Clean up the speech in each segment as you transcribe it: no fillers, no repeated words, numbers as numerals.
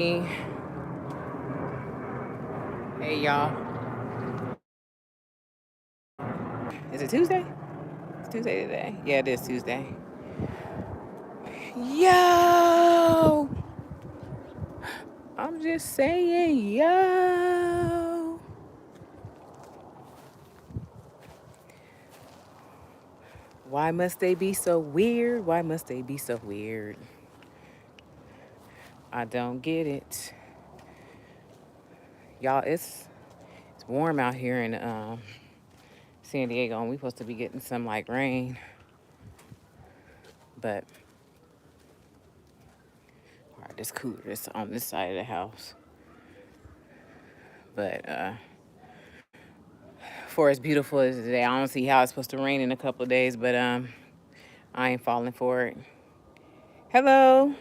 Hey y'all. Is it Tuesday? It's Tuesday today. Yeah, it is Tuesday. Yo! I'm just saying, yo. Why must they be so weird? Why must they be so weird? I don't get it. Y'all, it's warm out here in San Diego, and we're supposed to be getting some like rain. But all right, this cooler is on this side of the house. But for as beautiful as today, I don't see how it's supposed to rain in a couple of days, but I ain't falling for it. Hello,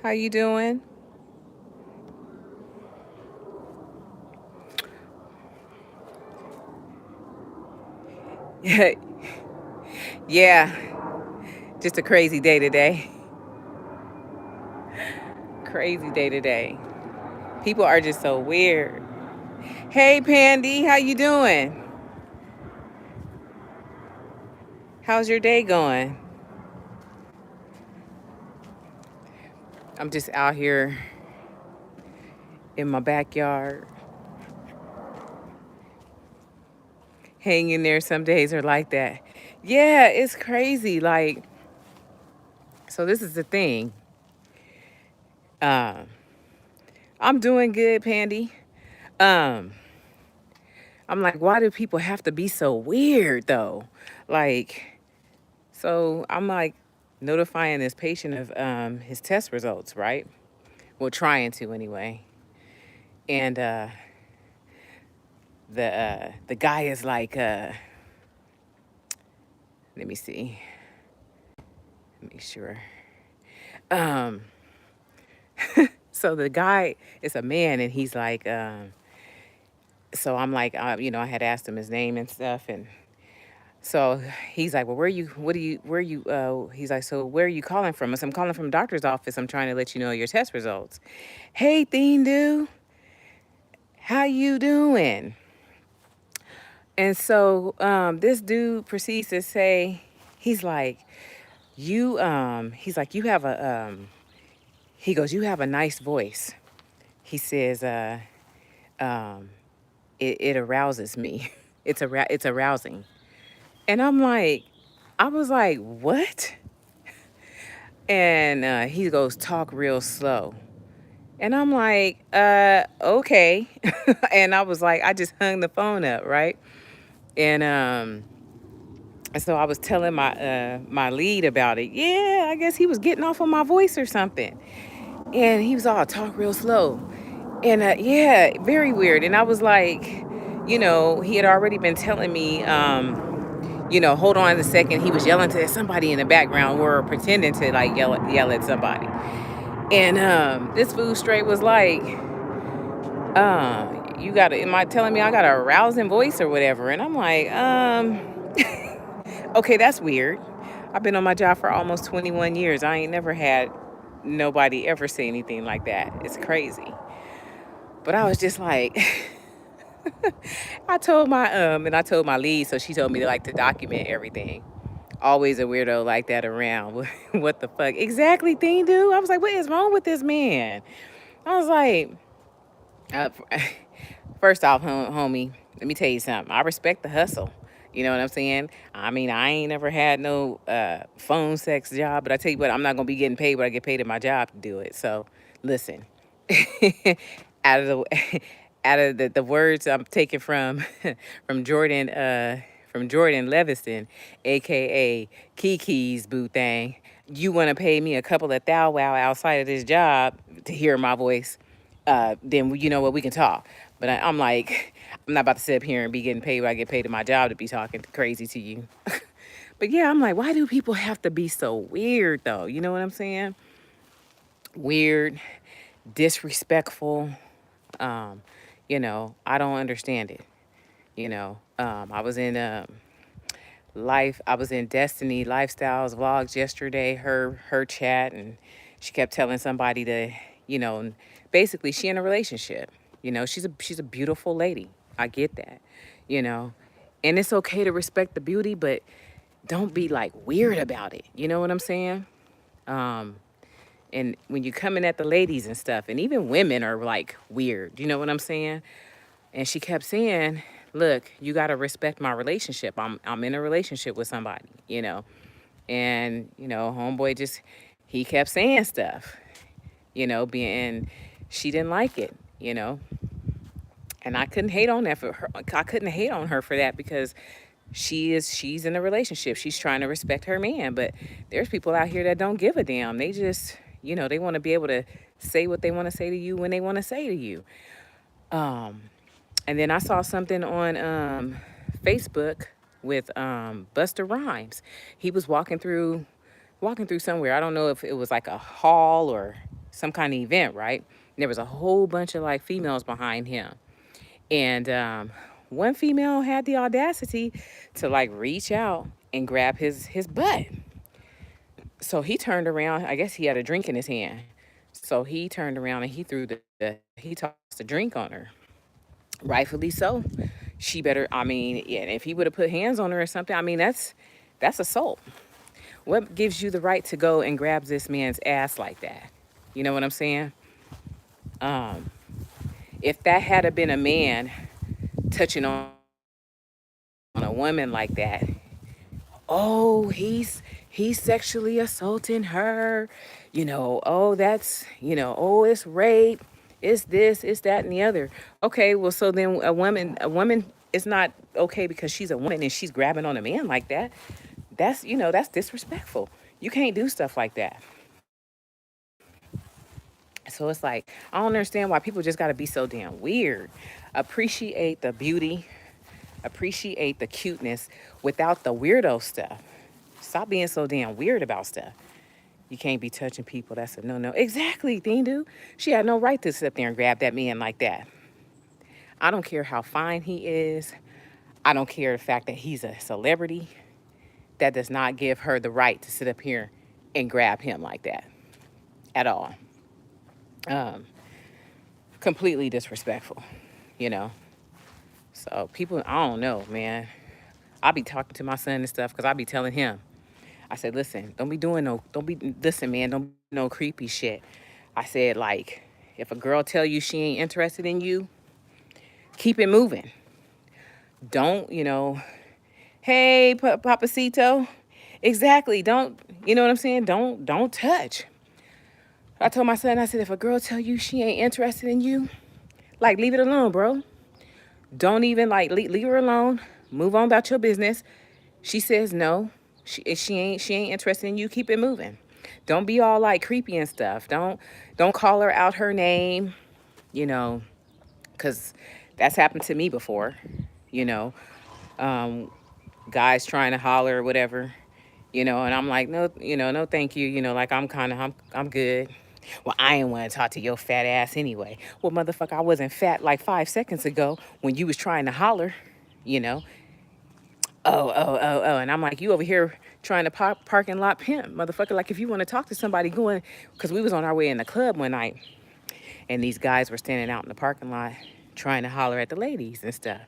how you doing? Yeah, just a crazy day today. Crazy day today. People are just so weird. Hey, Pandy, how you doing? How's your day going? I'm just out here in my backyard, hanging there. Some days are like that. Yeah, it's crazy. Like, so this is the thing. Um, I'm doing good, Pandy. Um, I'm like, why do people have to be so weird though? Like, so I'm like notifying this patient of his test results, right? Well, trying to anyway. And the guy is like, let me see, make sure. Um, so the guy is a man, and he's like, so I'm like, I had asked him his name and stuff, and so he's like, well, he's like, so where are you calling from? I said, I'm calling from the doctor's office. I'm trying to let you know your test results. Hey, Theen Doo, how you doing? And so this dude proceeds to say, he's like, he's like, you have he goes, you have a nice voice. He says, um, it arouses me. It's arousing. And I was like, what? And he goes, talk real slow. And I'm like, okay. And I was like, I just hung the phone up, right? And so I was telling my lead about it. Yeah, I guess he was getting off on my voice or something. And he was all talk real slow. And yeah, very weird. And I was like, he had already been telling me, hold on a second. He was yelling to somebody in the background or pretending to like yell at somebody. And this food straight was like, am I telling me I got a rousing voice or whatever? And I'm like, okay, that's weird. I've been on my job for almost 21 years. I ain't never had nobody ever say anything like that. It's crazy. But I was just like, I told my lead, so she told me to like to document everything. Always a weirdo like that around. What the fuck? Exactly, thing, dude. I was like, what is wrong with this man? I was like, uh, first off, homie, let me tell you something. I respect the hustle. You know what I'm saying? I mean, I ain't never had no phone sex job, but I tell you what, I'm not gonna be getting paid what I get paid at my job to do it. So, listen, out of the out of the words I'm taking from from Jordan from Jordan Leviston, aka Kiki's boo thing. You want to pay me a couple of thou wow outside of this job to hear my voice? Then you know what, we can talk. But I'm like, I'm not about to sit up here and be getting paid what I get paid at my job to be talking crazy to you. But yeah, I'm like, why do people have to be so weird though? You know what I'm saying? Weird, disrespectful. Um, I don't understand it. I was in I was in Destiny Lifestyles vlogs yesterday, her chat, and She kept telling somebody to, you know, basically she in a relationship. You know, she's a beautiful lady. I get that, you know. And it's okay to respect the beauty, but don't be like weird about it. You know what I'm saying? Um, and when you coming at the ladies and stuff, and even women are like weird. You know what I'm saying? And she kept saying, "Look, you gotta respect my relationship. I'm in a relationship with somebody, you know." And homeboy just he kept saying stuff, being she didn't like it, and I couldn't hate on that for her. I couldn't hate on her for that because she's in a relationship. She's trying to respect her man, but there's people out here that don't give a damn. They just, they want to be able to say what they want to say to you when they want to say to you. Um, and then I saw something on Facebook with Buster Rhymes. He was walking through somewhere. I don't know if it was like a hall or some kind of event, right? And there was a whole bunch of like females behind him. And one female had the audacity to like reach out and grab his butt. So he turned around. I guess he had a drink in his hand. So he turned around and he threw he tossed the drink on her. Rightfully so. She better. I mean, yeah. If he would have put hands on her or something, I mean that's assault. What gives you the right to go and grab this man's ass like that? You know what I'm saying? Um, if that had been a man touching on a woman like that, oh, he's sexually assaulting her. Oh, that's, oh, it's rape. It's this, it's that, and the other. Okay, well, so then a woman is not okay because she's a woman and she's grabbing on a man like that. That's disrespectful. You can't do stuff like that. So it's like, I don't understand why people just got to be so damn weird. Appreciate the beauty, appreciate the cuteness without the weirdo stuff. Stop being so damn weird about stuff. You can't be touching people. That's a no-no. Exactly, thing, dude. She had no right to sit up there and grab that man like that. I don't care how fine he is. I don't care the fact that he's a celebrity. That does not give her the right to sit up here and grab him like that at all. Um, Completely disrespectful, you know. So people, I don't know, man. I be talking to my son and stuff because I be telling him. I said, listen, listen, man, don't be no creepy shit. I said, like, if a girl tell you she ain't interested in you, keep it moving. Don't, hey, Papacito. Exactly. Don't, you know what I'm saying? Don't touch. I told my son, I said, if a girl tell you she ain't interested in you, like, leave it alone, bro. Don't even, like, leave her alone. Move on about your business. She says no. She ain't interested in you. Keep it moving. Don't be all like creepy and stuff. Don't call her out her name, you know, because that's happened to me before, you know. Um, Guys trying to holler or whatever, and I'm like, no, no, thank you, like I'm good. Well, I ain't want to talk to your fat ass anyway. Well, motherfucker, I wasn't fat like 5 seconds ago when you was trying to holler, you know. Oh. And I'm like, you over here trying to parking lot pimp, motherfucker. Like, if you want to talk to somebody going, because we was on our way in the club one night, and these guys were standing out in the parking lot trying to holler at the ladies and stuff.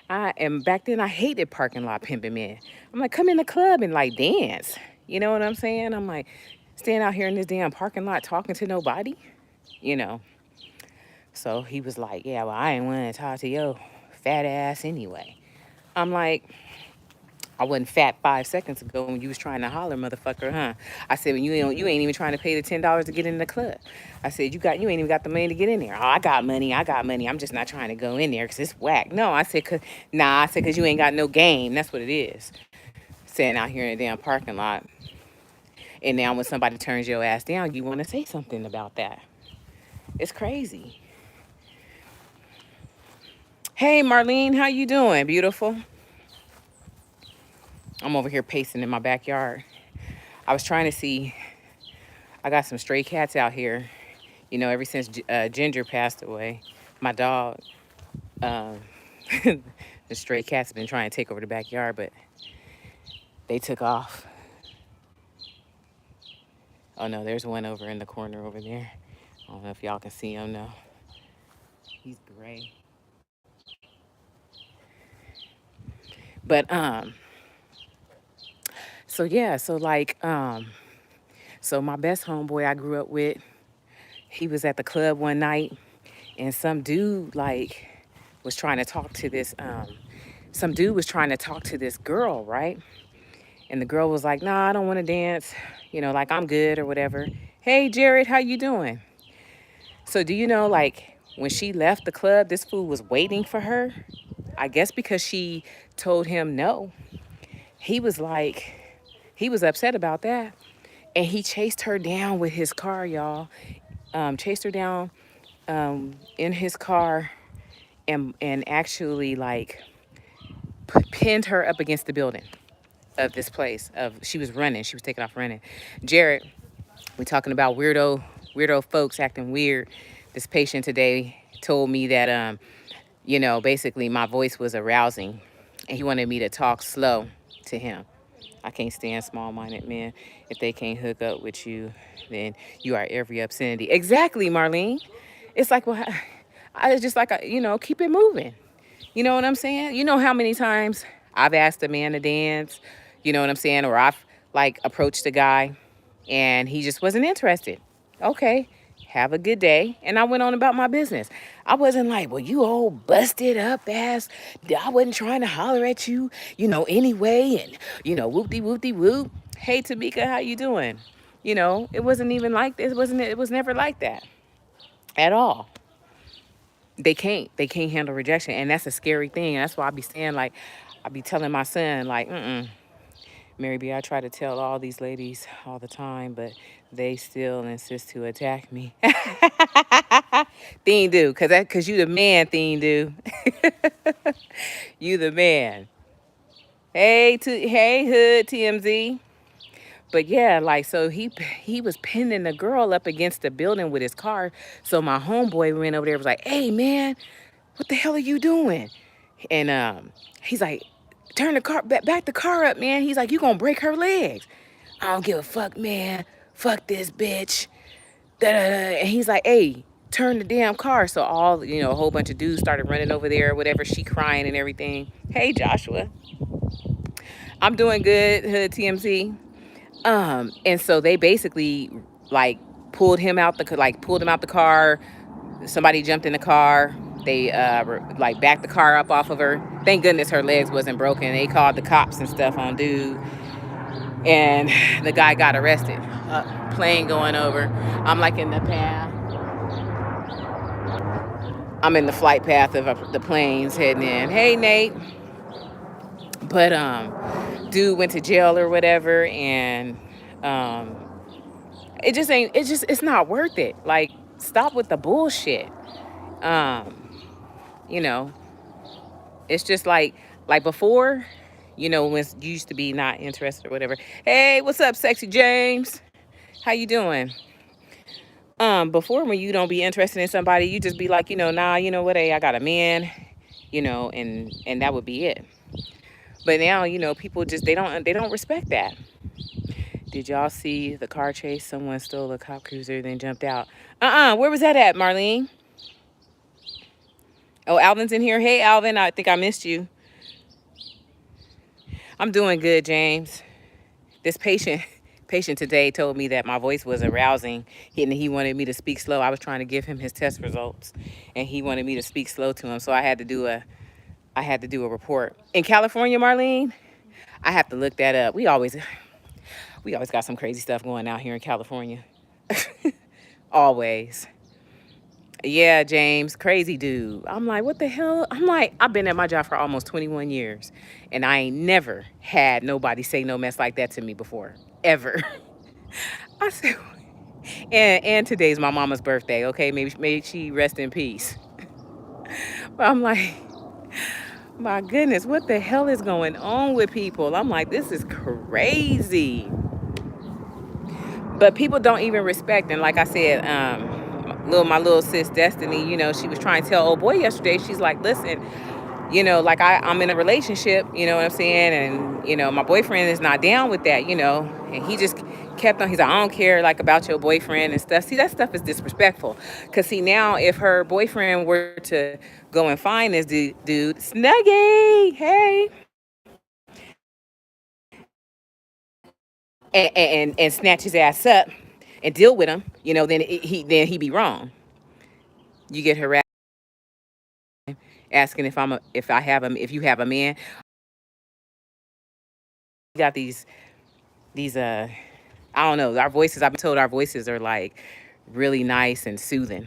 And back then I hated parking lot pimping men. I'm like, come in the club and like dance. You know what I'm saying? I'm like, stand out here in this damn parking lot talking to nobody, you know. So he was like, yeah, well, I ain't want to talk to your fat ass anyway. I'm like, I wasn't fat 5 seconds ago when you was trying to holler, motherfucker, huh? I said, when you ain't even trying to pay the $10 to get in the club. I said, you ain't even got the money to get in there. Oh, I got money. I'm just not trying to go in there because it's whack. No, I said, cause you ain't got no game. That's what it is. Sitting out here in the damn parking lot. And now when somebody turns your ass down, you want to say something about that. It's crazy. Hey, Marlene, how you doing, beautiful? I'm over here pacing in my backyard. I was trying to see, I got some stray cats out here. Ever since Ginger passed away, my dog, um, the stray cats have been trying to take over the backyard, but they took off. Oh no, there's one over in the corner over there. I don't know if y'all can see him. No, he's gray. But so yeah, so like so my best homeboy I grew up with, he was at the club one night, and some dude like was trying to talk to this some dude was trying to talk to this girl, right? And the girl was like, "Nah, I don't want to dance. Like I'm good or whatever." "Hey, Jared, how you doing?" So do you know, like, when she left the club, this fool was waiting for her. I guess because she told him no. He was like, he was upset about that. And he chased her down with his car, y'all. Chased her down in his car and actually like pinned her up against the building of this place. She was running. She was taking off running. Jared, we talking about weirdo folks acting weird. This patient today told me that basically my voice was arousing, and he wanted me to talk slow to him. I can't stand small-minded men. If they can't hook up with you, then you are every obscenity. Exactly, Marlene. It's like, well, I just like, keep it moving. You know what I'm saying? You know how many times I've asked a man to dance, you know what I'm saying? Or I've like approached a guy and he just wasn't interested. Okay, have a good day. And I went on about my business. I wasn't like, well, you old busted up ass. I wasn't trying to holler at you, anyway. And, whoop-de-whoop-de-whoop. Hey, Tamika, how you doing? It wasn't even like this. It was never like that at all. They can't handle rejection, and that's a scary thing. And that's why I be saying, like, I be telling my son, like, Mary B, I try to tell all these ladies all the time, but they still insist to attack me. Thing do, cause you the man, thing do. You the man. Hey hood TMZ. But yeah, like, so he was pinning the girl up against the building with his car. So my homeboy went over there and was like, "Hey man, what the hell are you doing?" And he's like, "Turn the car back the car up, man." He's like, "You gonna break her legs." "I don't give a fuck, man. Fuck this bitch." Da-da-da. And he's like, "Hey, turn the damn car." So all, a whole bunch of dudes started running over there, whatever, she crying and everything. Hey Joshua. I'm doing good, hood TMZ. And so they basically like pulled him out the car. Somebody jumped in the car. They like backed the car up off of her. Thank goodness her legs wasn't broken. They called the cops and stuff on dude, and the guy got arrested. Plane going over. I'm like in the path. I'm in the flight path of the planes heading in. Hey Nate. But dude went to jail or whatever, and it's not worth it. Like, stop with the bullshit. You know, it's just like before, when you used to be not interested or whatever. Hey, what's up, Sexy James? How you doing? Before, when you don't be interested in somebody, you just be like, nah, you know what, hey, I got a man, and that would be it. But now, people just they don't respect that. Did y'all see the car chase? Someone stole a cop cruiser, then jumped out. Where was that at, Marlene? Oh, Alvin's in here. Hey, Alvin, I think I missed you. I'm doing good, James. This patient today told me that my voice was arousing, and he wanted me to speak slow. I was trying to give him his test results, and he wanted me to speak slow to him. So I had to do a report. In California, Marlene, I have to look that up. We always got some crazy stuff going out here in California. Always. Yeah, James, crazy dude. I'm like, what the hell? I'm like, I've been at my job for almost 21 years, and I ain't never had nobody say no mess like that to me before, ever. I said, and today's my mama's birthday, okay? Maybe she rest in peace. But I'm like, my goodness, what the hell is going on with people? I'm like, this is crazy. But people don't even respect. And like I said, my little sis Destiny, she was trying to tell old boy yesterday. She's like, listen, like I'm in a relationship, you know what I'm saying? And, my boyfriend is not down with that, and he just kept on, he's like, I don't care like about your boyfriend and stuff. See, that stuff is disrespectful. Cause see, now if her boyfriend were to go and find this dude, Snuggie, hey, and snatch his ass up and deal with him, then he be wrong. You get harassed asking if you have a man. You got these I don't know, our voices, I've been told our voices are like really nice and soothing.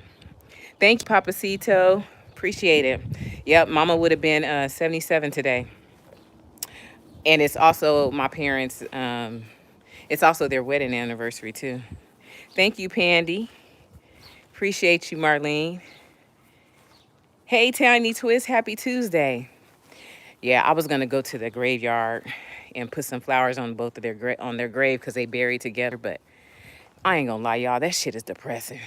Thank you, Papacito. Appreciate it. Yep, mama would have been 77 today. And it's also my parents, it's also their wedding anniversary too. Thank you, Pandy. Appreciate you, Marlene. Hey, Tiny Twist, happy Tuesday. Yeah, I was gonna go to the graveyard and put some flowers on both of on their grave because they buried together, but I ain't gonna lie, y'all, that shit is depressing.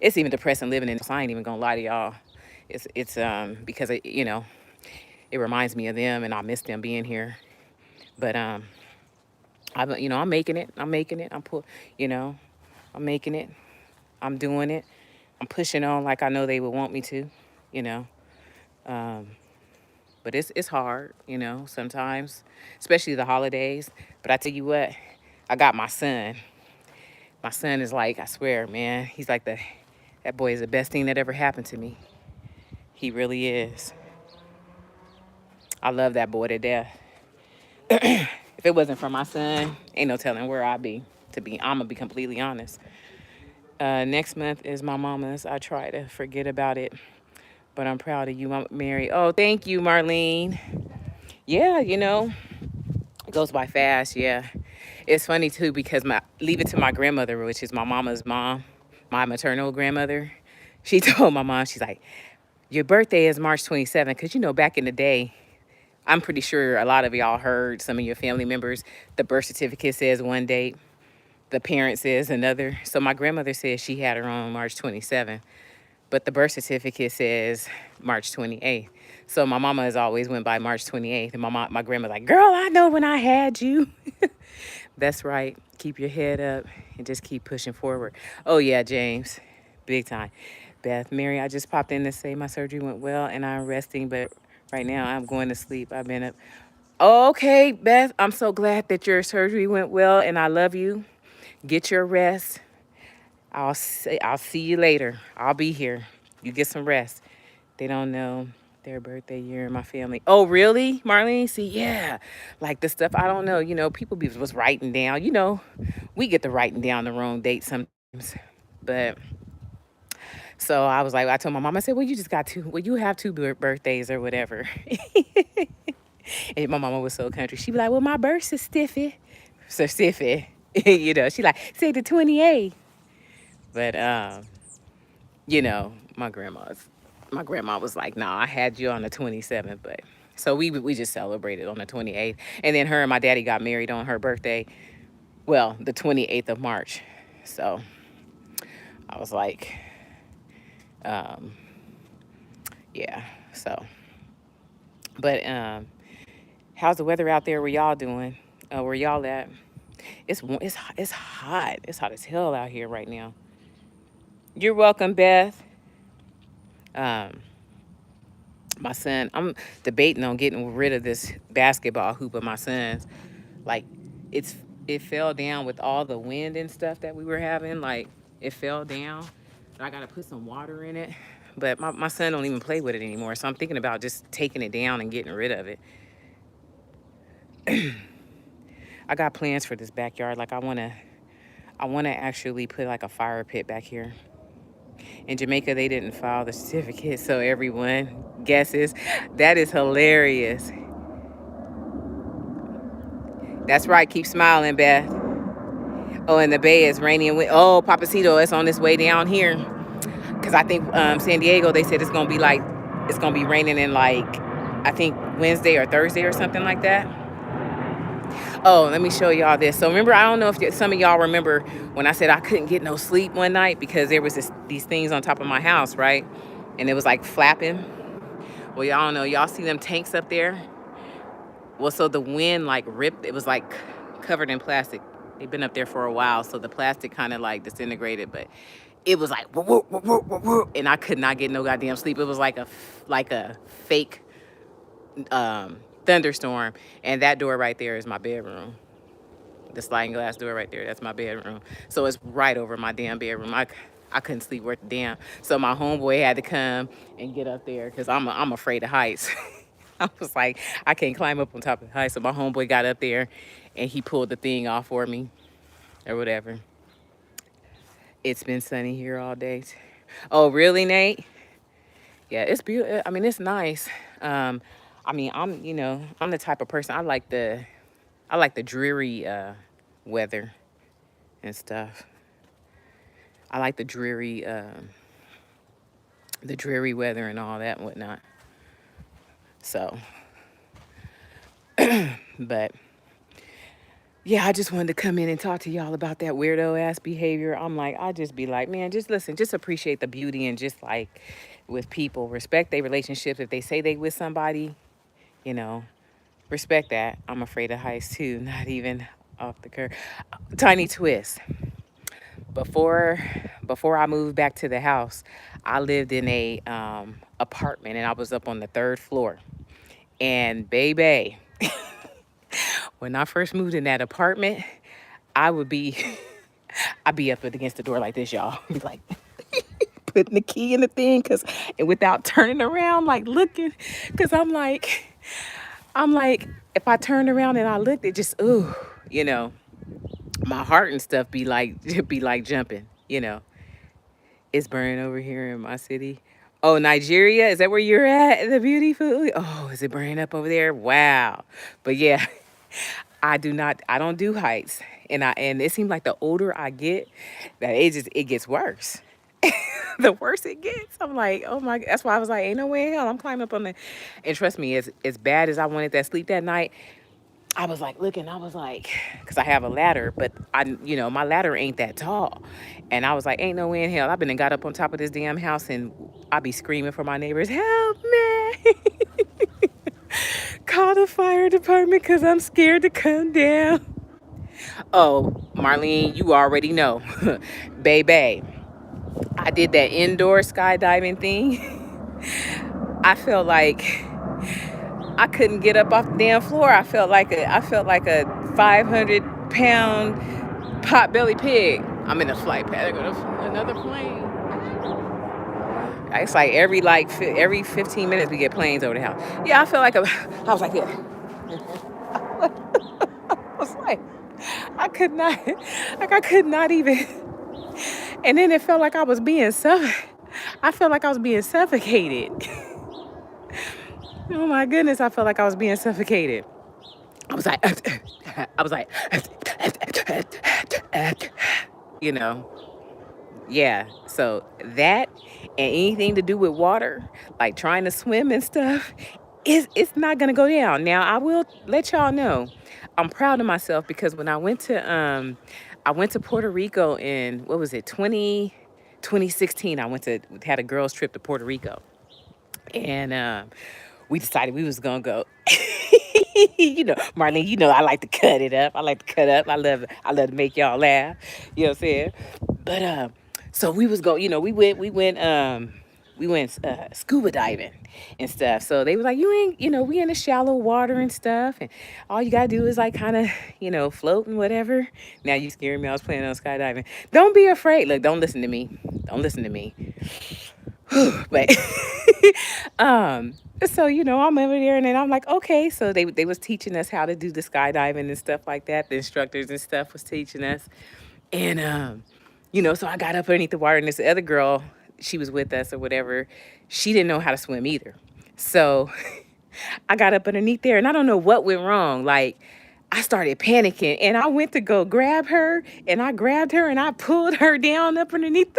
It's even depressing living in. I ain't even gonna lie to y'all. It's because it reminds me of them and I miss them being here. But I'm making it. I'm making it. I'm making it. I'm doing it. I'm pushing on like I know they would want me to, you know. Um, but it's hard, sometimes, especially the holidays. But I tell you what, I got my son. My son is like, I swear, man, he's like that boy is the best thing that ever happened to me. He really is. I love that boy to death. If it wasn't for my son, ain't no telling where I'd be. I'm gonna be completely honest. Next month is my mama's. I try to forget about it, but I'm proud of you, Mary. Oh, thank you, Marlene. Yeah, it goes by fast. Yeah, it's funny too because leave it to my grandmother, which is my mama's mom, my maternal grandmother. She told my mom, she's like, your birthday is March 27th, because back in the day, I'm pretty sure a lot of y'all heard, some of your family members, the birth certificate says one date, the parent says another. So my grandmother says she had her on March 27th, but the birth certificate says March 28th. So my mama has always went by March 28th, and my grandma's like, girl, I know when I had you. That's right. Keep your head up and just keep pushing forward. Oh yeah, James, big time. Beth, Mary, I just popped in to say my surgery went well and I'm resting, but right now I'm going to sleep. I've been up. Okay, Beth, I'm so glad that your surgery went well and I love you. Get your rest. I'll see you later. I'll be here. You get some rest. They don't know their birthday year in my family. Oh, really, Marlene? See, yeah. Like the stuff I don't know, people was writing down. We get to writing down the wrong date sometimes. But so I was like, I told my mom, I said, well, you have two birthdays or whatever. And my mama was so country. She'd be like, well, my birth's is stiffy. So stiffy. She like, say the 28th. But, my grandma was like, nah, I had you on the 27th. But so we just celebrated on the 28th. And then her and my daddy got married on her birthday. Well, the 28th of March. So I was like, yeah, so, but, how's the weather out there where y'all doing? Where y'all at? It's hot. It's hot as hell out here right now. You're welcome, Beth. My son, I'm debating on getting rid of this basketball hoop of my son's. Like, it fell down with all the wind and stuff that we were having. Like, it fell down. I got to put some water in it. But my son don't even play with it anymore. So I'm thinking about just taking it down and getting rid of it. I got plans for this backyard. Like I want to actually put like a fire pit back here. In Jamaica, they didn't file the certificate, so everyone guesses. That is hilarious. That's right. Keep smiling, Beth. Oh, and the Bay is rainy and oh, Papacito, it's on its way down here. Because I think San Diego, they said it's going to be raining in like, I think Wednesday or Thursday or something like that. Oh, let me show y'all this. So remember, I don't know if some of y'all remember when I said I couldn't get no sleep one night because there was these things on top of my house, right? And it was like flapping. Well, y'all don't know. Y'all see them tanks up there? Well, so the wind like ripped. It was like covered in plastic. They've been up there for a while, so the plastic kind of like disintegrated, but it was like whoop, whoop, whoop, whoop, whoop, whoop, and I could not get no goddamn sleep. It was like a fake thunderstorm, and that door right there is my bedroom. The sliding glass door right there, that's my bedroom. So it's right over my damn bedroom. I couldn't sleep worth a damn. So my homeboy had to come and get up there because I'm afraid of heights. I was like, I can't climb up on top of the heights. So my homeboy got up there and he pulled the thing off for me or whatever. It's been sunny here all day. Oh, really, Nate? Yeah, it's beautiful. I mean, it's nice. I mean, I'm the type of person I like the dreary weather and stuff. I like the dreary weather and all that and whatnot. So, but yeah, I just wanted to come in and talk to y'all about that weirdo ass behavior. I just be like, man, just listen, just appreciate the beauty and just like with people, respect their relationships. If they say they with somebody, you know, respect that. I'm afraid of heights too, not even off the curve. Tiny twist. Before I moved back to the house, I lived in a apartment and I was up on the 3rd floor. And baby, when I first moved in that apartment, I would be I'd be up against the door like this, y'all. Be like putting the key in the thing and without turning around, like looking, cause I'm like, if I turned around and I looked, it just ooh, my heart and stuff be like be like jumping, It's burning over here in my city. Oh, Nigeria, is that where you're at? The beautiful. Oh, is it burning up over there? Wow. But yeah, I don't do heights. And it seems like the older I get, that it gets worse. The worse it gets. I'm like, oh my, that's why I was like, ain't no way in hell I'm climbing up on the, and trust me, as bad as I wanted that sleep that night, I was like looking, I was like, because I have a ladder, but my ladder ain't that tall. And I was like, ain't no way in hell. I've been and got up on top of this damn house and I be screaming for my neighbors, help me. Call the fire department because I'm scared to come down. Oh, Marlene, you already know. Baby, I did that indoor skydiving thing. I felt like I couldn't get up off the damn floor. I felt like a 500-pound pot-belly pig. I'm in a flight path. There goes another plane. It's like every 15 minutes we get planes over the house. Yeah, I felt like I was like this. I was like, I could not even. And then it felt like I was being suffocated. Oh my goodness, I felt like I was being suffocated. I was like, yeah. So that and anything to do with water, like trying to swim and stuff, it's not gonna go down. Now I will let y'all know, I'm proud of myself because when I went to Puerto Rico in what was it, 2016. I had a girls trip to Puerto Rico, and we decided we was gonna go. Marlene, I like to cut it up. I like to cut up. I love to make y'all laugh. You know what I'm saying? But so we was going. We went scuba diving and stuff. So they was like, you ain't, we in the shallow water and stuff, and all you gotta do is like kind of, float and whatever. Now you scaring me. I was planning on skydiving. Don't be afraid. Look, don't listen to me. But so I'm over there and then I'm like, okay. So they was teaching us how to do the skydiving and stuff like that. The instructors and stuff was teaching us, and so I got up underneath the water, and this other girl, she was with us or whatever, she didn't know how to swim either. So I got up underneath there, and I don't know what went wrong. Like, I started panicking, and I went to go grab her, and I grabbed her, and I pulled her down up underneath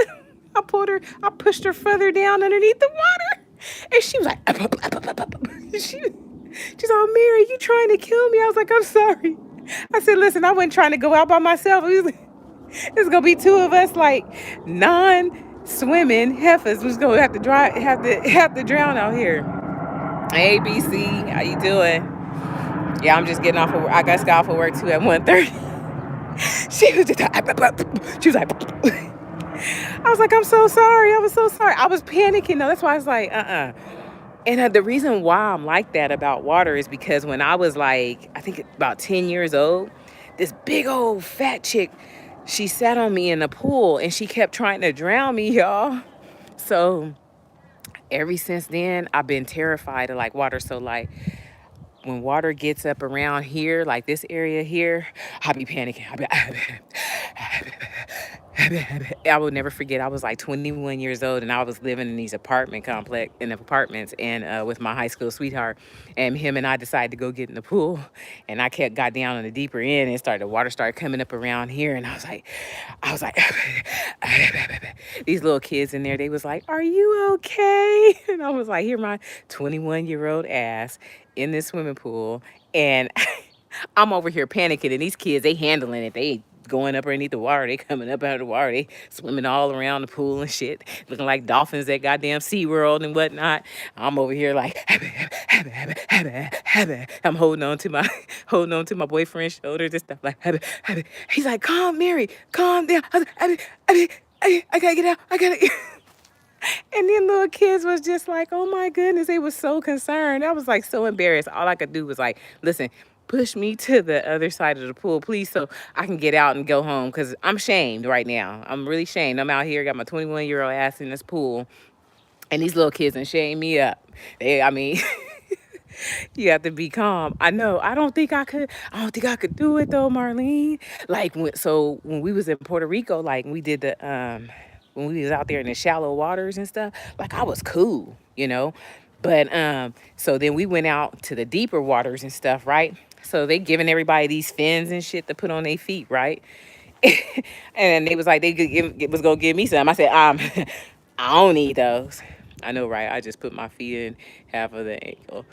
I pushed her further down underneath the water. And she was like, she's all, Mary, you trying to kill me? I was like, I'm sorry. I said, listen, I wasn't trying to go out by myself. It's gonna be two of us, like non-swimming heifers who's gonna have to drown out here. Hey, BC, how you doing? Yeah, I'm just getting off of work. I got off of work too at 1:30. She was just, she was like, I was like, I'm so sorry. I was so sorry. I was panicking though. That's why I was like, And the reason why I'm like that about water is because when I was like, I think about 10 years old, this big old fat chick, she sat on me in the pool and she kept trying to drown me, y'all. So ever since then, I've been terrified of like water. So like when water gets up around here, like this area here, I'll be panicking. I'll be, I will never forget. I was like 21 years old, and I was living in these apartments, and with my high school sweetheart, and him and I decided to go get in the pool, and I got down on the deeper end, and the water started coming up around here, and I was like, these little kids in there, they was like, "Are you okay?" And I was like, "Here, my 21-year-old ass in this swimming pool," and I'm over here panicking, and these kids, they handling it. They going up underneath the water. They coming up out of the water. They swimming all around the pool and shit, looking like dolphins at goddamn SeaWorld and whatnot. I'm over here like, I'm holding on to my boyfriend's shoulders and stuff like. He's like, "Calm, Mary, calm down." I was like, I gotta get out. I gotta. And then little kids was just like, oh my goodness, they was so concerned. I was like so embarrassed. All I could do was like, listen, push me to the other side of the pool, please, so I can get out and go home. Cause I'm shamed right now. I'm really shamed. I'm out here, got my 21-year-old ass in this pool, and these little kids and shame me up. I mean, you have to be calm. I know. I don't think I could. I don't think I could do it though, Marlene. Like when we was in Puerto Rico, like we did when we was out there in the shallow waters and stuff. Like I was cool, you know. But so then we went out to the deeper waters and stuff, right? So they giving everybody these fins and shit to put on their feet, right? And they was like was gonna give me some. I said, I don't need those. I know, right? I just put my feet in half of the ankle.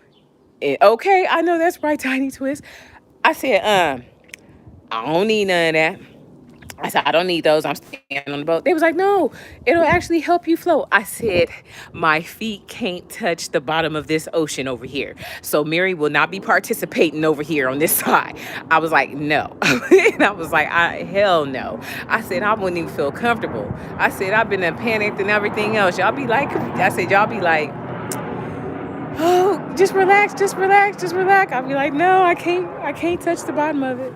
Okay, I know that's right, Tiny Twist. I said, I don't need none of that. I said, I don't need those. I'm standing on the boat. They was like, no, it'll actually help you float. I said, my feet can't touch the bottom of this ocean over here. So Mary will not be participating over here on this side. I was like, no. And I was like, hell no. I said, I wouldn't even feel comfortable. I said, I've been panicked and everything else. Y'all be like, oh, just relax, just relax, just relax. I'll be like, no, I can't touch the bottom of it.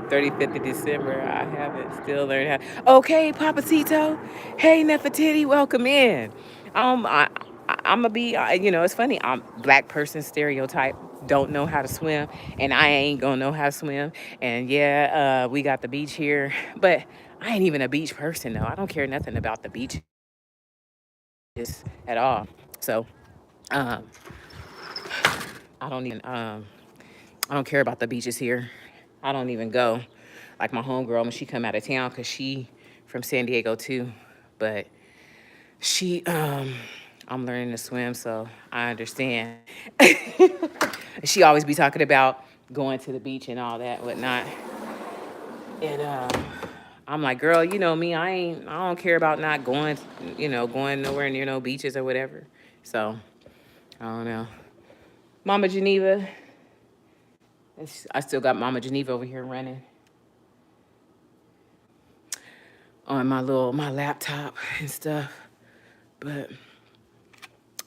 35th of December, I haven't still learned how. Okay, Papacito. Hey, Nefertiti, welcome in. I'm gonna be, it's funny. I'm black person stereotype. Don't know how to swim, and I ain't gonna know how to swim. And yeah, we got the beach here, but I ain't even a beach person though. I don't care nothing about the beaches at all. So, um, I don't even I don't care about the beaches here. I don't even go. Like my homegirl when she come out of town, cause she from San Diego too, but I'm learning to swim, so I understand. She always be talking about going to the beach and all that, whatnot. And I'm like, girl, you know me, I don't care about not going, going nowhere near no beaches or whatever. So I don't know. Mama Geneva, I still got Mama Geneva over here running on my laptop and stuff. But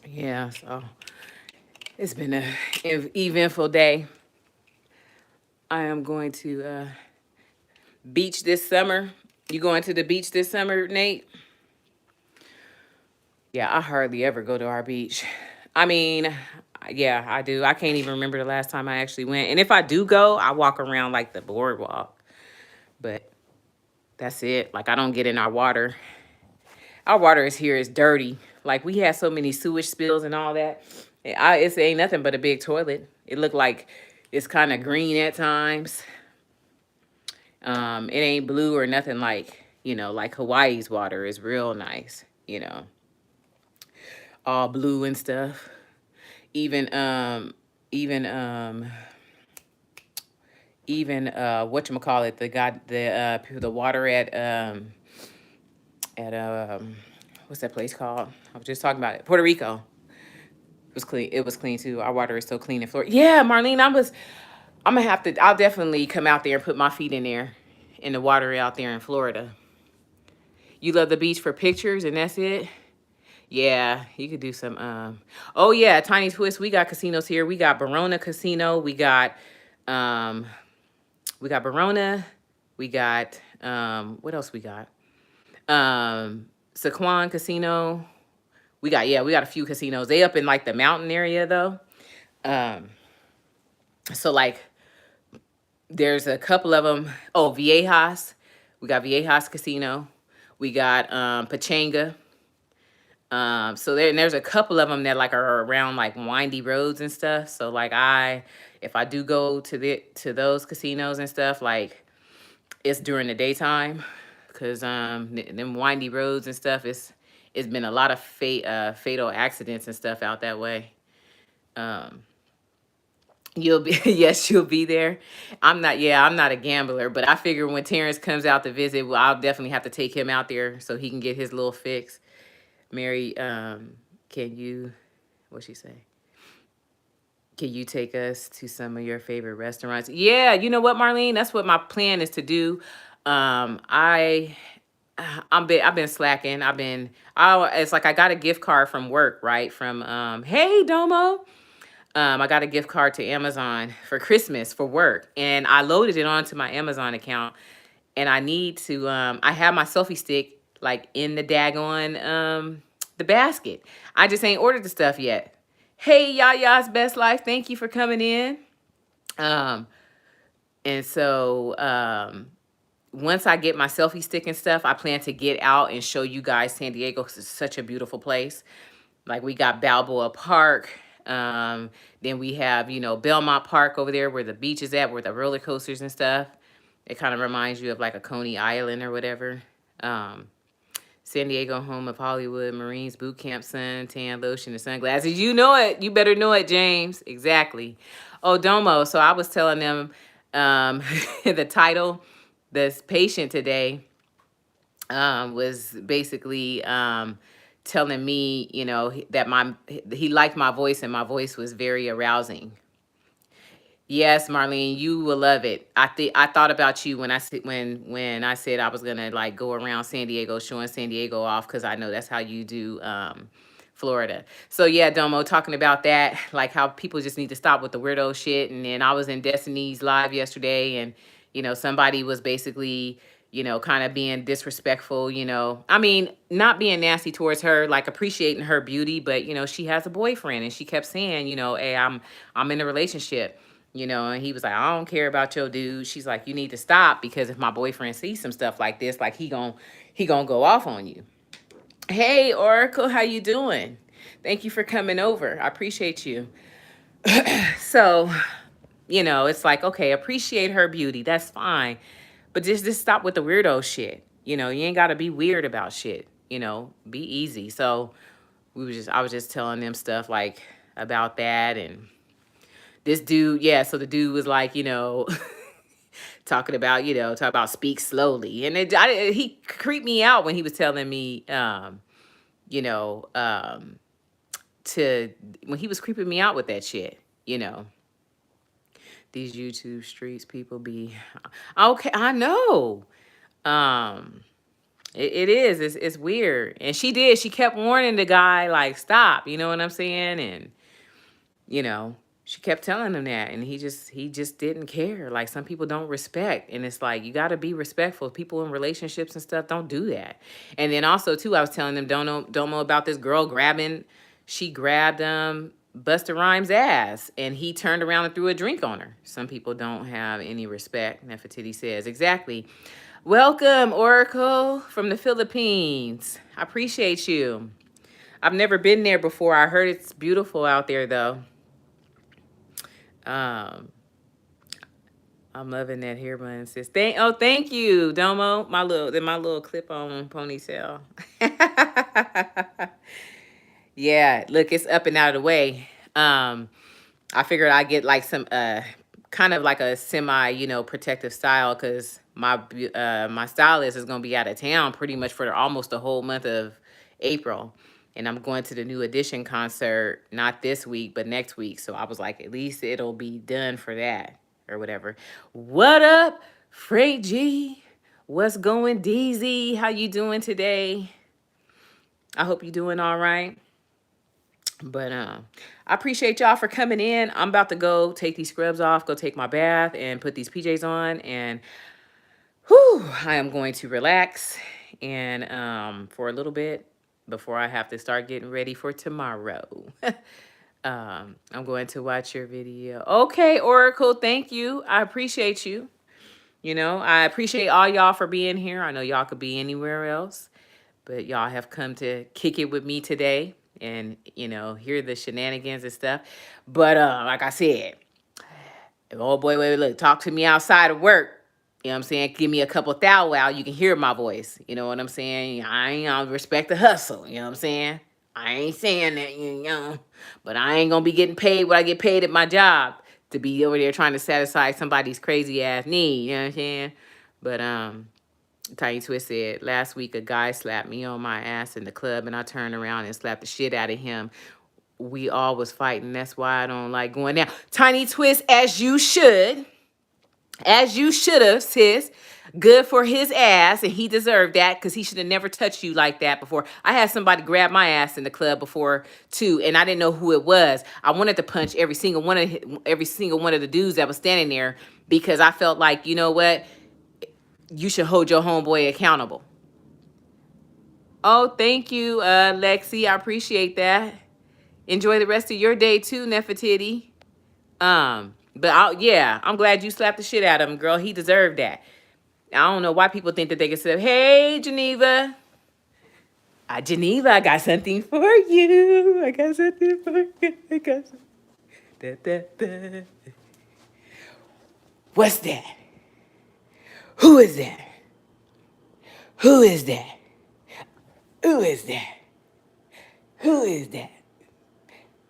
yeah, so it's been an eventful day. I am going to beach this summer. You going to the beach this summer, Nate? Yeah, I hardly ever go to our beach. I mean, yeah, I do. I can't even remember the last time I actually went. And if I do go, I walk around like the boardwalk. But that's it. Like I don't get in our water. Our water is dirty. Like we have so many sewage spills and all that. It ain't nothing but a big toilet. It look like it's kind of green at times. It ain't blue or nothing like, like Hawaii's water is real nice, all blue and stuff. Even even whatchamacallit, the water at what's that place called? I was just talking about it. Puerto Rico. It was clean. It was clean too. Our water is so clean in Florida. Yeah, Marlene, I'm gonna have to. I'll definitely come out there and put my feet in there, in the water out there in Florida. You love the beach for pictures and that's it. Yeah, you could do some. Oh yeah, Tiny Twist. We got casinos here. We got Barona Casino. Um, we got Barona. We got what else we got? Saquon Casino. We got a few casinos. They up in like the mountain area though. Um, so like there's a couple of them. Oh, Viejas. We got Viejas Casino. We got Pachanga. So there's a couple of them that like are around like windy roads and stuff. So like if I do go to those casinos and stuff, like it's during the daytime, cause them windy roads and stuff. It's been a lot of fatal accidents and stuff out that way. Um, you'll be yes, you'll be there. I'm not a gambler, but I figure when Terrence comes out to visit, well, I'll definitely have to take him out there so he can get his little fix. Mary, can you, what'd she say? Can you take us to some of your favorite restaurants? Yeah, you know what, Marlene? That's what my plan is to do. I I've been slacking. It's like I got a gift card from work, right? From hey Domo. I got a gift card to Amazon for Christmas for work, and I loaded it onto my Amazon account. And I need to I have my selfie stick like in the daggone the basket. I just ain't ordered the stuff yet. Hey, Yaya's Best Life, thank you for coming in. Um, and so once I get my selfie stick and stuff, I plan to get out and show you guys San Diego because it's such a beautiful place. Like we got Balboa Park. Then we have, Belmont Park over there where the beach is at, where the roller coasters and stuff. It kind of reminds you of like a Coney Island or whatever. San Diego, home of Hollywood, Marines, boot camp, sun, tan, lotion, and sunglasses. You know it. You better know it, James. Exactly. Oh, Domo. So I was telling them the title, this patient today was basically telling me, that he liked my voice and my voice was very arousing. Yes, Marlene, you will love it. I thought about you when I said I was gonna like go around San Diego, showing San Diego off because I know that's how you do Florida. So yeah, Domo, talking about that, like how people just need to stop with the weirdo shit. And then I was in Destiny's live yesterday, and somebody was basically kind of being disrespectful. I mean, not being nasty towards her, like appreciating her beauty, but she has a boyfriend, and she kept saying, hey, I'm in a relationship. And he was like, I don't care about your dude. She's like, you need to stop because if my boyfriend sees some stuff like this, like he gonna go off on you. Hey, Oracle, how you doing? Thank you for coming over. I appreciate you. So, it's like, okay, appreciate her beauty. That's fine. But just stop with the weirdo shit. You ain't got to be weird about shit. Be easy. So I was just telling them stuff like about that. And this dude, yeah, so the dude was like, talking about speak slowly. And he creeped me out when he was telling me, when he was creeping me out with that shit, These YouTube streets people be, okay, I know. It is, it's weird. And she kept warning the guy, like, stop, you know what I'm saying? And, she kept telling him that, and he just didn't care. Like some people don't respect, and it's like you got to be respectful. People in relationships and stuff don't do that. And then also too, I was telling them don't know about this girl grabbing. She grabbed Busta Rhymes' ass, and he turned around and threw a drink on her. Some people don't have any respect. Nefertiti says exactly. Welcome, Oracle from the Philippines. I appreciate you. I've never been there before. I heard it's beautiful out there though. I'm loving that hair bun, sis. Thank you, Domo. My little clip-on ponytail. Yeah, look, it's up and out of the way. I figured I'd get like some kind of like a semi, protective style because my stylist is gonna be out of town pretty much for almost the whole month of April. And I'm going to the New Edition concert, not this week, but next week. So I was like, at least it'll be done for that or whatever. What up, Frank G? What's going, DZ? How you doing today? I hope you're doing all right. But I appreciate y'all for coming in. I'm about to go take these scrubs off, go take my bath, and put these PJs on. And whew, I am going to relax and for a little bit before I have to start getting ready for tomorrow. I'm going to watch your video. Okay, Oracle, thank you. I appreciate you. You know, I appreciate all y'all for being here. I know y'all could be anywhere else, but y'all have come to kick it with me today and, you know, hear the shenanigans and stuff. But like I said, oh boy, wait, look, talk to me outside of work. You know what I'm saying? Give me a couple thou wow, you can hear my voice. You know what I'm saying? I respect the hustle. You know what I'm saying? I ain't saying that, you know, but I ain't gonna be getting paid what I get paid at my job to be over there trying to satisfy somebody's crazy ass need. You know what I'm saying? But Tiny Twist said, last week a guy slapped me on my ass in the club and I turned around and slapped the shit out of him. We all was fighting. That's why I don't like going down. Tiny Twist, as you should. As you should have, sis. Good for his ass, and he deserved that because he should have never touched you like that before. I had somebody grab my ass in the club before too, and I didn't know who it was. I wanted to punch every single one of the dudes that was standing there because I felt like, you know what, you should hold your homeboy accountable. Oh, thank you, Lexi. I appreciate that. Enjoy the rest of your day too, Nefertiti. Yeah, I'm glad you slapped the shit out of him, girl. He deserved that. I don't know why people think that they can say, hey, Geneva. Geneva, I got something for you. I got something for you. I got something. Da, da, da. What's that? Who is that? Who is that? Who is that? Who is that?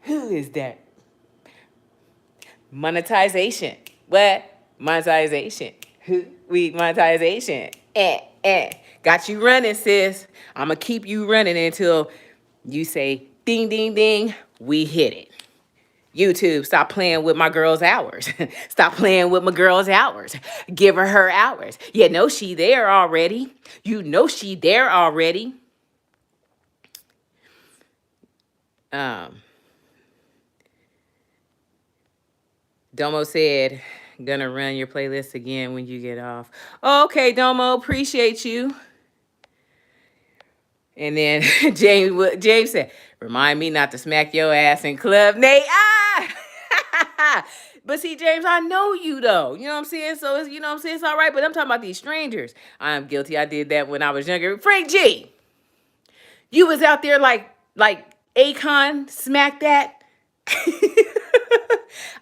Who is that? Monetization. What? Monetization. Monetization. Got you running, sis. I'm going to keep you running until you say, ding, ding, ding, we hit it. YouTube, stop playing with my girl's hours. Stop playing with my girl's hours. Give her hours. You know she there already. You know she there already. Domo said, gonna run your playlist again when you get off. Okay, Domo, appreciate you. And then James said, remind me not to smack your ass in Club Nate. Ah! But see, James, I know you though. You know what I'm saying? So it's, you know what I'm saying? It's all right, but I'm talking about these strangers. I'm guilty. I did that when I was younger. Frank G, you was out there like Akon smacked that.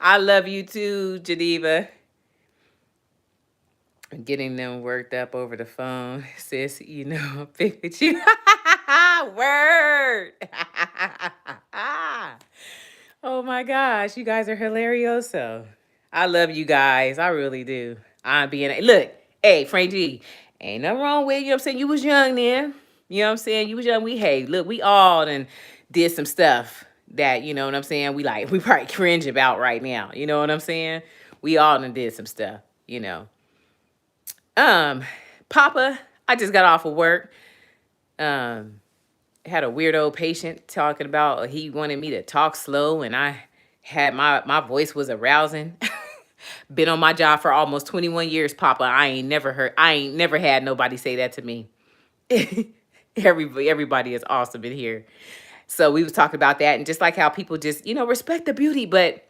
I love you too, Geneva. Getting them worked up over the phone. Sis, you know, I'm big with you. Word. Oh my gosh, you guys are hilarioso. I love you guys. I really do. I'm being, look, hey, Frank G, ain't nothing wrong with you. Know what I'm saying? You was young then. You know what I'm saying? You was young. Look, we all did some stuff that, you know what I'm saying, we probably cringe about right now. You know what I'm saying? We all did some stuff, you know. Papa, I just got off of work. Had a weirdo patient talking about he wanted me to talk slow, and I had my voice was arousing. Been on my job for almost 21 years, Papa. I ain't never had nobody say that to me. Everybody is awesome in here. So we was talking about that, and just like how people just, you know, respect the beauty, but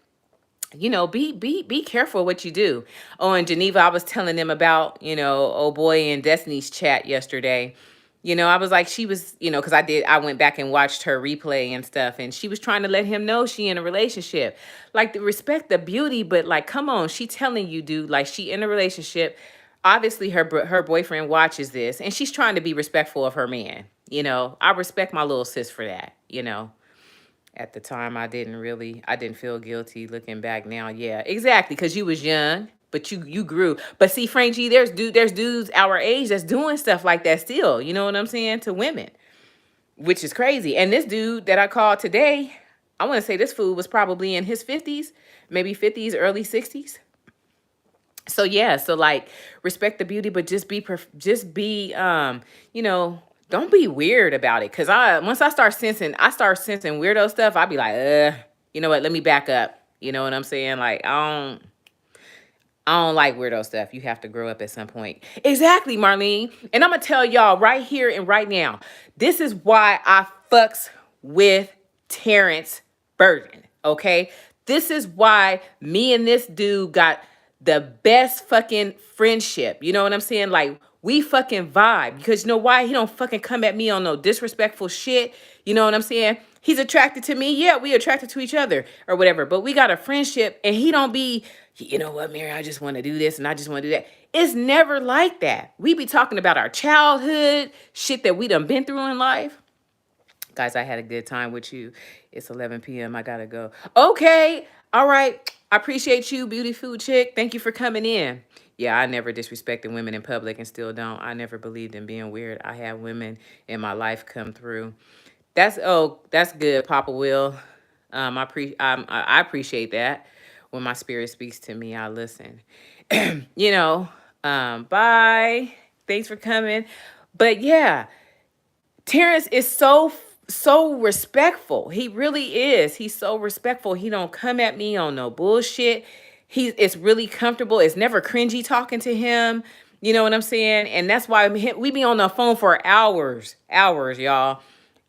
you know, be careful what you do. Oh, in Geneva, I was telling them about, you know, oh boy and Destiny's chat yesterday. You know, I was like, she was, you know, because I went back and watched her replay and stuff, and she was trying to let him know she in a relationship. Like, respect the beauty, but like, come on, she telling you, dude, like, she in a relationship. Obviously, her boyfriend watches this, and she's trying to be respectful of her man. You know, I respect my little sis for that, you know. At the time, I didn't feel guilty. Looking back now, yeah, exactly, because you was young, but you grew. But see, Frank G, there's dudes our age that's doing stuff like that still. You know what I'm saying? To women, which is crazy. And this dude that I called today, I want to say this fool was probably in his 50s, maybe 50s, early 60s. So yeah, so like respect the beauty, but just be you know, don't be weird about it. Cause once I start sensing weirdo stuff, I'll be like, you know what, let me back up. You know what I'm saying? Like I don't like weirdo stuff. You have to grow up at some point. Exactly, Marlene. And I'm gonna tell y'all right here and right now, this is why I fucks with Terrence Burton. Okay? This is why me and this dude got the best fucking friendship. You know what I'm saying? Like, we fucking vibe. Because you know why? He don't fucking come at me on no disrespectful shit. You know what I'm saying? He's attracted to me. Yeah, we attracted to each other or whatever. But we got a friendship and he don't be, you know what, Mary, I just want to do this and I just want to do that. It's never like that. We be talking about our childhood, shit that we done been through in life. Guys, I had a good time with you. It's 11 p.m. I gotta go. Okay. All right. I appreciate you, beauty food chick. Thank you for coming in. Yeah, I never disrespected women in public and still don't. I never believed in being weird. I had women in my life come through. That's good, Papa Will. I appreciate that. When my spirit speaks to me, I listen. You know, bye. Thanks for coming. But yeah, Terrence is so respectful. He really is. He's so respectful. He don't come at me on no bullshit. It's really comfortable. It's never cringy talking to him. You know what I'm saying? And that's why we be on the phone for hours, y'all.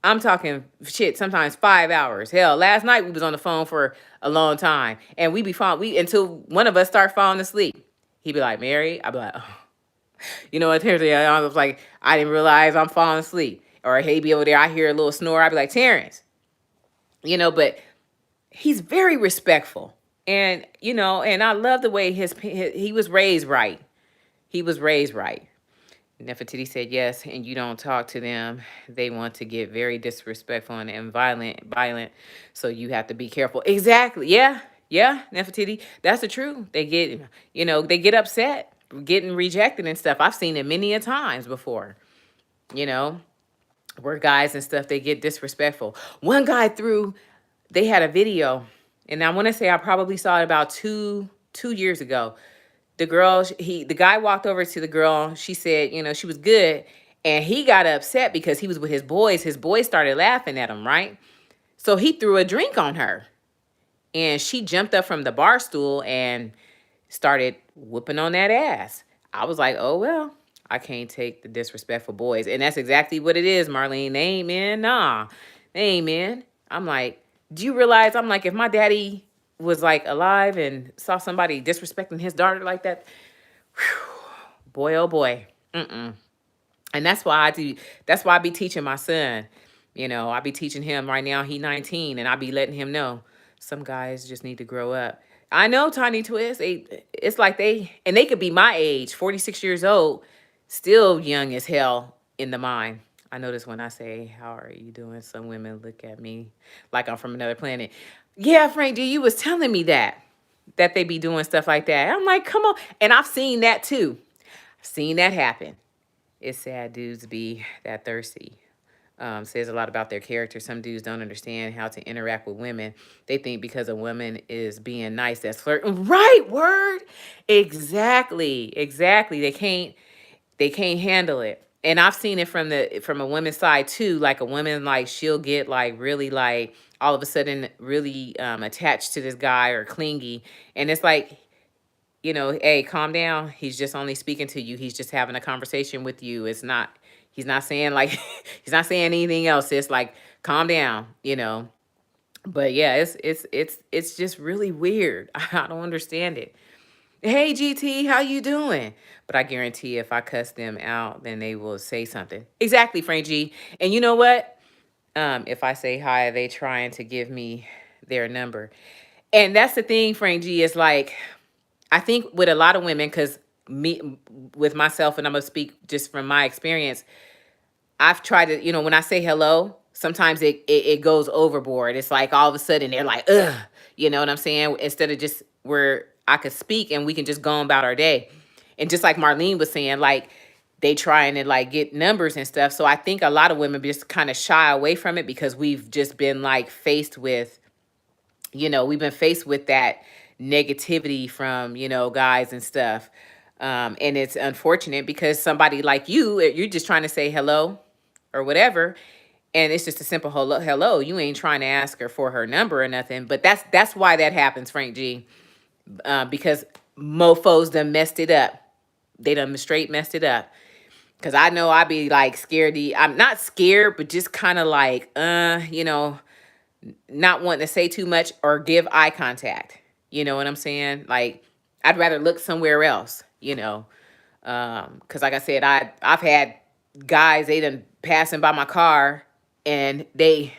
I'm talking shit, sometimes 5 hours. Hell, last night we was on the phone for a long time. And we be until one of us start falling asleep. He'd be like, Mary, I'd be like, oh. You know what, Terrence? I was like, I didn't realize I'm falling asleep. Or he'd be over there, I hear a little snore. I'd be like, Terrence. You know, but he's very respectful. And, you know, and I love the way he was raised right. He was raised right. Nefertiti said yes, and you don't talk to them. They want to get very disrespectful and violent. So you have to be careful. Exactly. Yeah, Nefertiti. That's the truth. They get upset, getting rejected and stuff. I've seen it many a times before. You know, where guys and stuff, they get disrespectful. One guy they had a video, and I want to say I probably saw it about two years ago. The guy walked over to the girl. She said, you know, she was good. And he got upset because he was with his boys. His boys started laughing at him, right? So he threw a drink on her. And she jumped up from the bar stool and started whooping on that ass. I was like, oh, well, I can't take the disrespectful boys. And that's exactly what it is, Marlene. They ain't men. Nah, they ain't men. I'm like, do you realize, I'm like, if my daddy was like alive and saw somebody disrespecting his daughter like that, whew, boy, oh boy. And that's why I be teaching my son. You know, I be teaching him right now. He 19, and I be letting him know some guys just need to grow up. I know, Tiny Twist. It's like they could be my age, 46 years old, still young as hell in the mind. I notice when I say, how are you doing? Some women look at me like I'm from another planet. Yeah, Frank D, you was telling me that they be doing stuff like that. I'm like, come on. And I've seen that too. I've seen that happen. It's sad dudes be that thirsty. Says a lot about their character. Some dudes don't understand how to interact with women. They think because a woman is being nice, that's flirting. Right, word. Exactly. They can't handle it. And I've seen it from a woman's side too. Like a woman, like she'll get like really like all of a sudden really attached to this guy or clingy. And it's like, you know, hey, calm down. He's just only speaking to you. He's just having a conversation with you. He's not saying like, he's not saying anything else. It's like, calm down, you know. But yeah, it's just really weird. I don't understand it. Hey, GT, how you doing? But I guarantee if I cuss them out, then they will say something. Exactly, Frank G. And you know what? If I say hi, they trying to give me their number. And that's the thing, Frank G, is like, I think with a lot of women, because with myself, and I'm going to speak just from my experience, I've tried to, you know, when I say hello, sometimes it goes overboard. It's like all of a sudden they're like, ugh, you know what I'm saying? Instead of just where I could speak and we can just go on about our day. And just like Marlene was saying, like, they trying to like get numbers and stuff. So I think a lot of women just kind of shy away from it because we've just been like faced with, we've been faced with that negativity from, guys and stuff. And it's unfortunate because somebody like you're just trying to say hello or whatever. And it's just a simple hello, hello. You ain't trying to ask her for her number or nothing. But that's why that happens, Frank G. Because mofos done messed it up. They done straight messed it up. Cause I know I be like scared. I'm not scared, but just kind of like, not wanting to say too much or give eye contact. You know what I'm saying? Like, I'd rather look somewhere else. Cause like I said, I've had guys, they done passing by my car and they,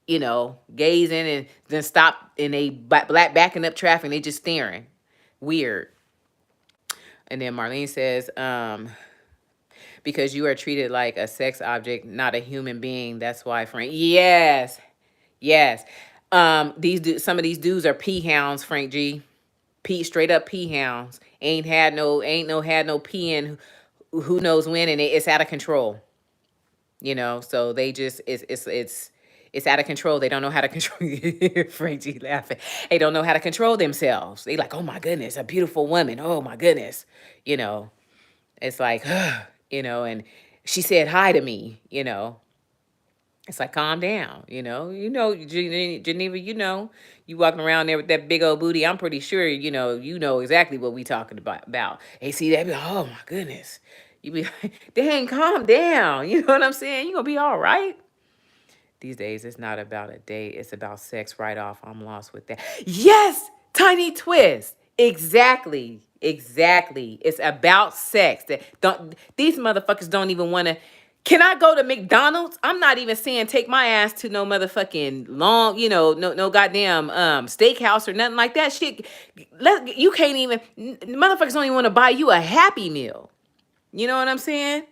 gazing and then stop and they black backing up traffic. And they just staring. Weird. And then Marlene says, because you are treated like a sex object, not a human being. That's why, Frank. Yes, yes. Some of these dudes are pee hounds, Frank G. Straight up pee hounds. Ain't had no peeing, who knows when, and it's out of control. So they just it's out of control. They don't know how to control. Frank G laughing. They don't know how to control themselves. They like, oh my goodness, a beautiful woman. Oh my goodness, It's like, and she said hi to me, It's like, calm down, Geneva, you walking around there with that big old booty. I'm pretty sure, you know exactly what we talking about. Hey, see that? Oh my goodness. You be like, dang, calm down. You know what I'm saying? You gonna be all right. These days, it's not about a date. It's about sex right off. I'm lost with that. Yes, Tiny Twist. Exactly. It's about sex. These motherfuckers don't even want to. Can I go to McDonald's? I'm not even saying take my ass to no motherfucking long, no goddamn steakhouse or nothing like that. Shit, you can't even. Motherfuckers don't even want to buy you a Happy Meal. You know what I'm saying?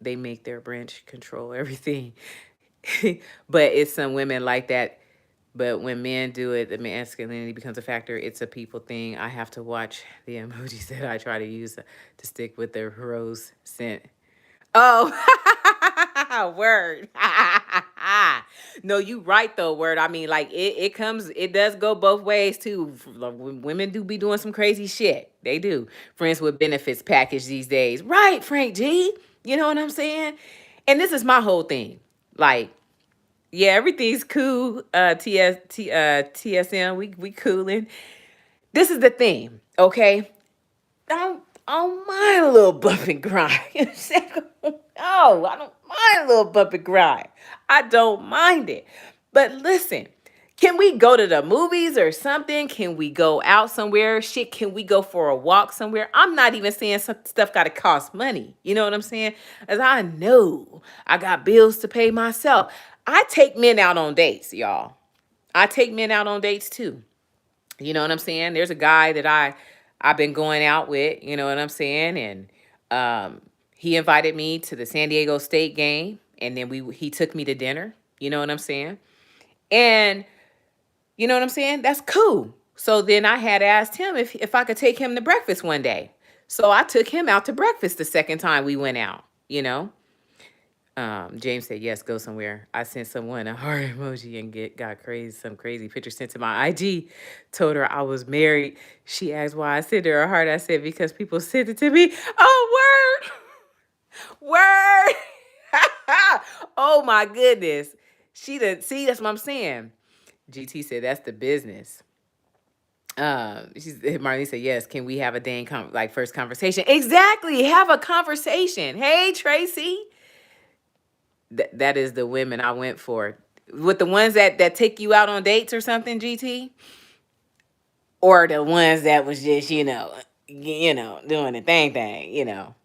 They make their branch control everything. But it's some women like that. But when men do it, the masculinity becomes a factor. It's a people thing. I have to watch the emojis that I try to use to stick with the rose scent. Oh, word. No, you right though, word. I mean, like it does go both ways too. Women do be doing some crazy shit. They do. Friends with benefits package these days. Right, Frank G. You know what I'm saying? And this is my whole thing. Like, yeah, everything's cool. TSM, we cooling. This is the thing, okay? I don't mind a little bump and grind. No, I don't mind a little bump and grind. I don't mind it. But listen, can we go to the movies or something? Can we go out somewhere? Shit, can we go for a walk somewhere? I'm not even saying some stuff got to cost money. You know what I'm saying? As I know I got bills to pay myself. I take men out on dates, y'all. I take men out on dates too. You know what I'm saying? There's a guy that I've been going out with, you know what I'm saying? And he invited me to the San Diego State game, and then he took me to dinner, you know what I'm saying? And you know what I'm saying? That's cool. So then I had asked him if I could take him to breakfast one day. So I took him out to breakfast the second time we went out, James said, yes, go somewhere. I sent someone a heart emoji and got some crazy picture sent to my IG. Told her I was married. She asked why I sent her a heart. I said, because people sent it to me. Oh, word. Word. Oh, my goodness. See, that's what I'm saying. GT said, that's the business. Marlene said, yes, can we have a dang first conversation? Exactly. Have a conversation. Hey, Tracy. That is the women I went for. With the ones that take you out on dates or something, GT? Or the ones that was just, doing the thing,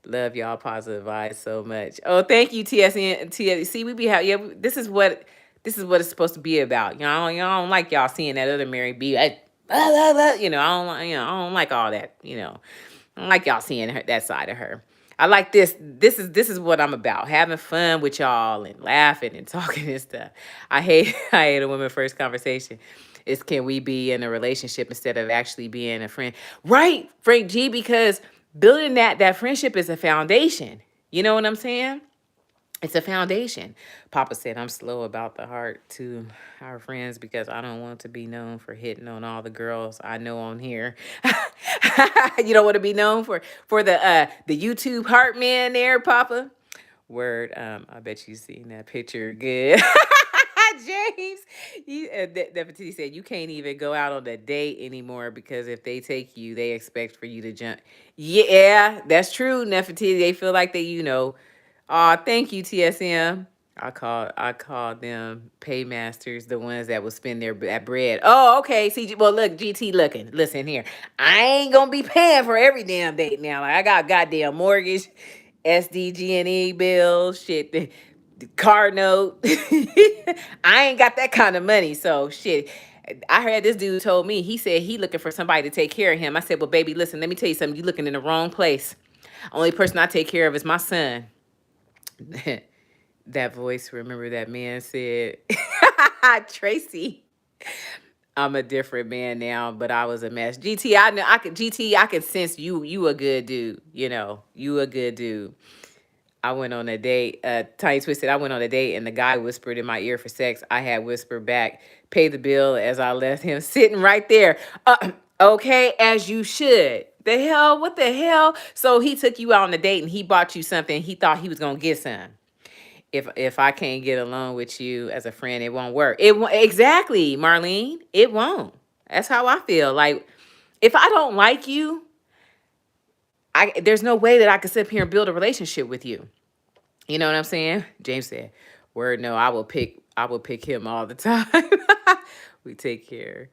Love y'all positive vibes so much. Oh, thank you, TSN. See, we be this is what it's supposed to be about. I don't like y'all seeing that other Mary B. I don't like all that, I don't like y'all seeing that side of her. I like this. This is what I'm about. Having fun with y'all and laughing and talking and stuff. I hate a woman first conversation. It's can we be in a relationship instead of actually being a friend? Right, Frank G, because building that friendship is a foundation. You know what I'm saying? It's a foundation. Papa said, I'm slow about the heart to our friends because I don't want to be known for hitting on all the girls I know on here. You don't want to be known for the YouTube heart man there, Papa. Word. I bet you seen that picture. Good. James, Deputy said you can't even go out on a date anymore because if they take you, they expect for you to jump. Yeah, that's true, Nefertiti. They feel like they. Oh, thank you, TSM. I called them paymasters, the ones that will spend that bread. Oh, okay. See, well, look, GT looking. Listen here. I ain't gonna be paying for every damn date now. Like I got goddamn mortgage, SDG&E bills, shit, the car note. I ain't got that kind of money. So shit. I heard this dude told me, he said he looking for somebody to take care of him. I said, well, baby, listen, let me tell you something. You looking in the wrong place. Only person I take care of is my son. That voice, remember that man said, Tracy, I'm a different man now, but I was a mess. GT, I know I can sense you a good dude. You a good dude. I went on a date, Tiny Twisted, I went on a date and the guy whispered in my ear for sex. I had whispered back, pay the bill as I left him sitting right there. Okay, as you should. The hell, what the hell? So he took you out on a date and he bought you something. He thought he was going to get some. If I can't get along with you as a friend, it won't work. It won't exactly, Marlene. It won't. That's how I feel. Like if I don't like you, there's no way that I could sit up here and build a relationship with you. You know what I'm saying? James said, "Word no, I will pick him all the time." We take care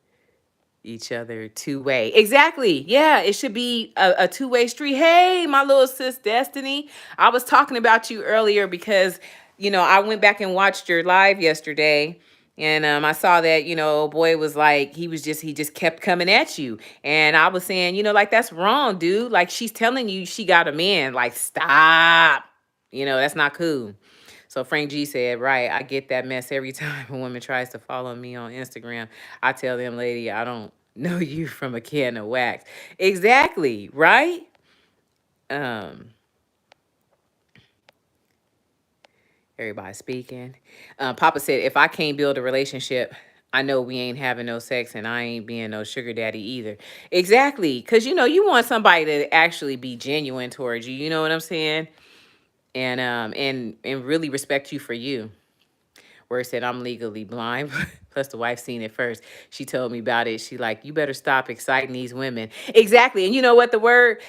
each other two-way. Exactly. Yeah, it should be a two-way street. Hey, my little sis Destiny. I was talking about you earlier because, I went back and watched your live yesterday. And I saw that, boy was like, he just kept coming at you. And I was saying, like, that's wrong, dude. Like, she's telling you she got a man. Like, stop. That's not cool. So Frank G said, right, I get that mess every time a woman tries to follow me on Instagram. I tell them, lady, I don't know you from a can of wax. Exactly, right? Everybody speaking. Papa said, if I can't build a relationship, I know we ain't having no sex and I ain't being no sugar daddy either. Exactly. Because, you want somebody to actually be genuine towards you. You know what I'm saying? And really respect you for you. Where it said, I'm legally blind. Plus the wife seen it first. She told me about it. She like, you better stop exciting these women. Exactly. And you know what the word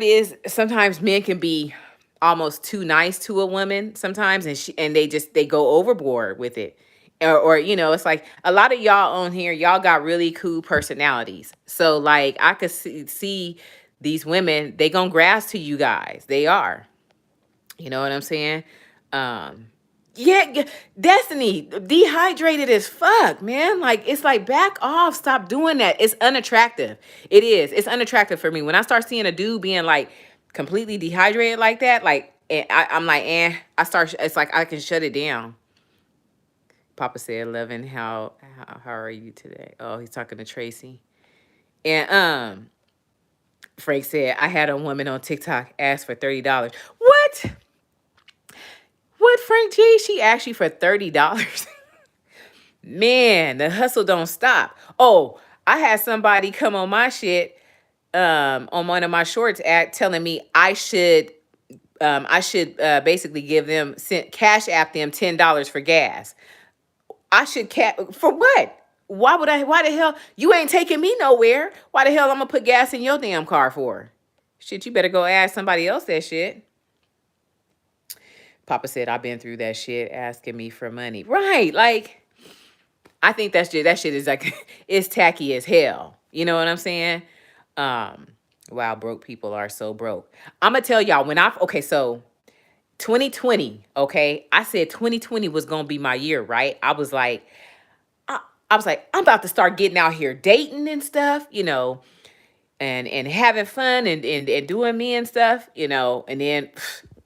is? Sometimes men can be almost too nice to a woman sometimes. And they go overboard with it. Or it's like a lot of y'all on here, y'all got really cool personalities. So like I could see these women, they gonna grasp to you guys. They are. You know what I'm saying? Yeah, Destiny, dehydrated as fuck, man. Like, it's like, back off. Stop doing that. It's unattractive. It is. It's unattractive for me. When I start seeing a dude being like completely dehydrated like that, like, I'm like, it's like I can shut it down. Papa said, loving how are you today? Oh, he's talking to Tracy. And Frank said, I had a woman on TikTok ask for $30. What? What, Frank G? She asked you for $30. Man, the hustle don't stop. Oh, I had somebody come on my shit, on one of my shorts telling me I should basically give them, cash app them $10 for gas. I should for what? Why the hell? You ain't taking me nowhere. Why the hell I'm gonna put gas in your damn car for? Shit, you better go ask somebody else that shit. Papa said, I've been through that shit, asking me for money. Right, like, I think that shit is like, it's tacky as hell. You know what I'm saying? Wow, broke people are so broke. I'm going to tell y'all, so 2020, okay? I said 2020 was going to be my year, right? I was like, I'm about to start getting out here dating and stuff, and having fun and doing me and stuff, and then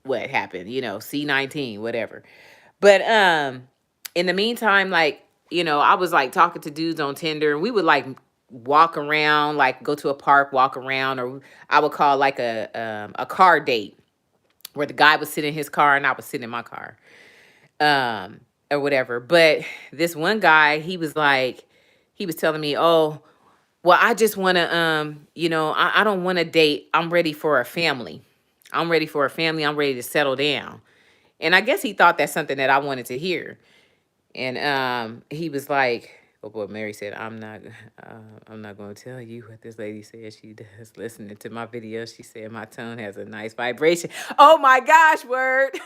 what happened, C19, whatever. But in the meantime, like, you know, I was like talking to dudes on Tinder, and we would like walk around, like go to a park, walk around, or I would call like a car date where the guy would sit in his car and I would sit in my car, um, or whatever. But this one guy, he was like, he was telling me, oh, well, I just want to, you know, I don't want to date. I'm ready for a family. I'm ready for a family. I'm ready to settle down. And I guess he thought that's something that I wanted to hear. And he was like, oh boy, Mary said, I'm not going to tell you what this lady said. She does listening to my video. She said my tone has a nice vibration. Oh my gosh, word.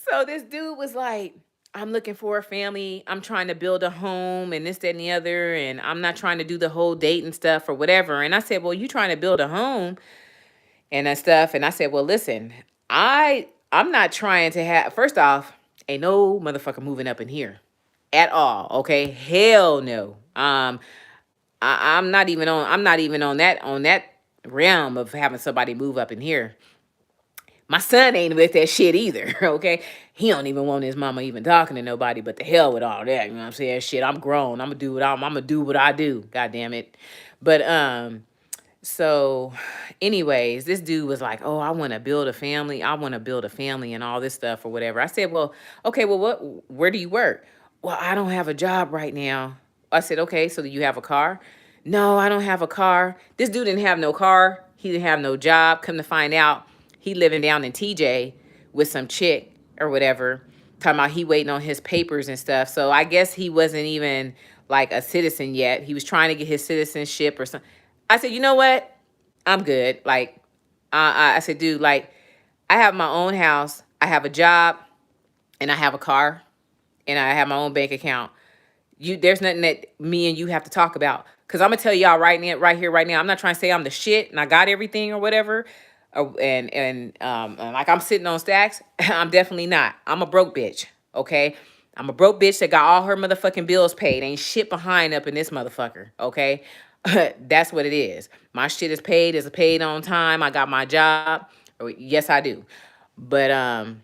So this dude was like, I'm looking for a family. I'm trying to build a home and this, that, and the other. And I'm not trying to do the whole dating stuff or whatever. And I said, well, you trying to build a home and that stuff. And I said, well, listen, I'm not trying to have, first off, ain't no motherfucker moving up in here at all. Okay. Hell no. I'm not even on that realm of having somebody move up in here. My son ain't with that shit either, okay? He don't even want his mama even talking to nobody, but the hell with all that, you know what I'm saying? Shit, I'm grown. I'm gonna do what I do. God damn it. But so anyways, this dude was like, "Oh, I want to build a family. I want to build a family and all this stuff or whatever." I said, "Well, okay, well where do you work?" "Well, I don't have a job right now." I said, "Okay, so do you have a car?" "No, I don't have a car." This dude didn't have no car. He didn't have no job. Come to find out, he living down in TJ with some chick or whatever, talking about he waiting on his papers and stuff. So I guess he wasn't even like a citizen yet. He was trying to get his citizenship or something. I said, you know what? I'm good. Like, I said, dude, like, I have my own house. I have a job and I have a car and I have my own bank account. There's nothing that me and you have to talk about. Cause I'm gonna tell y'all right now, right here, right now, I'm not trying to say I'm the shit and I got everything or whatever. And like I'm sitting on stacks. I'm definitely not. I'm a broke bitch. Okay. I'm a broke bitch that got all her motherfucking bills paid. Ain't shit behind up in this motherfucker. Okay. That's what it is. My shit is paid on time. I got my job. Yes, I do. But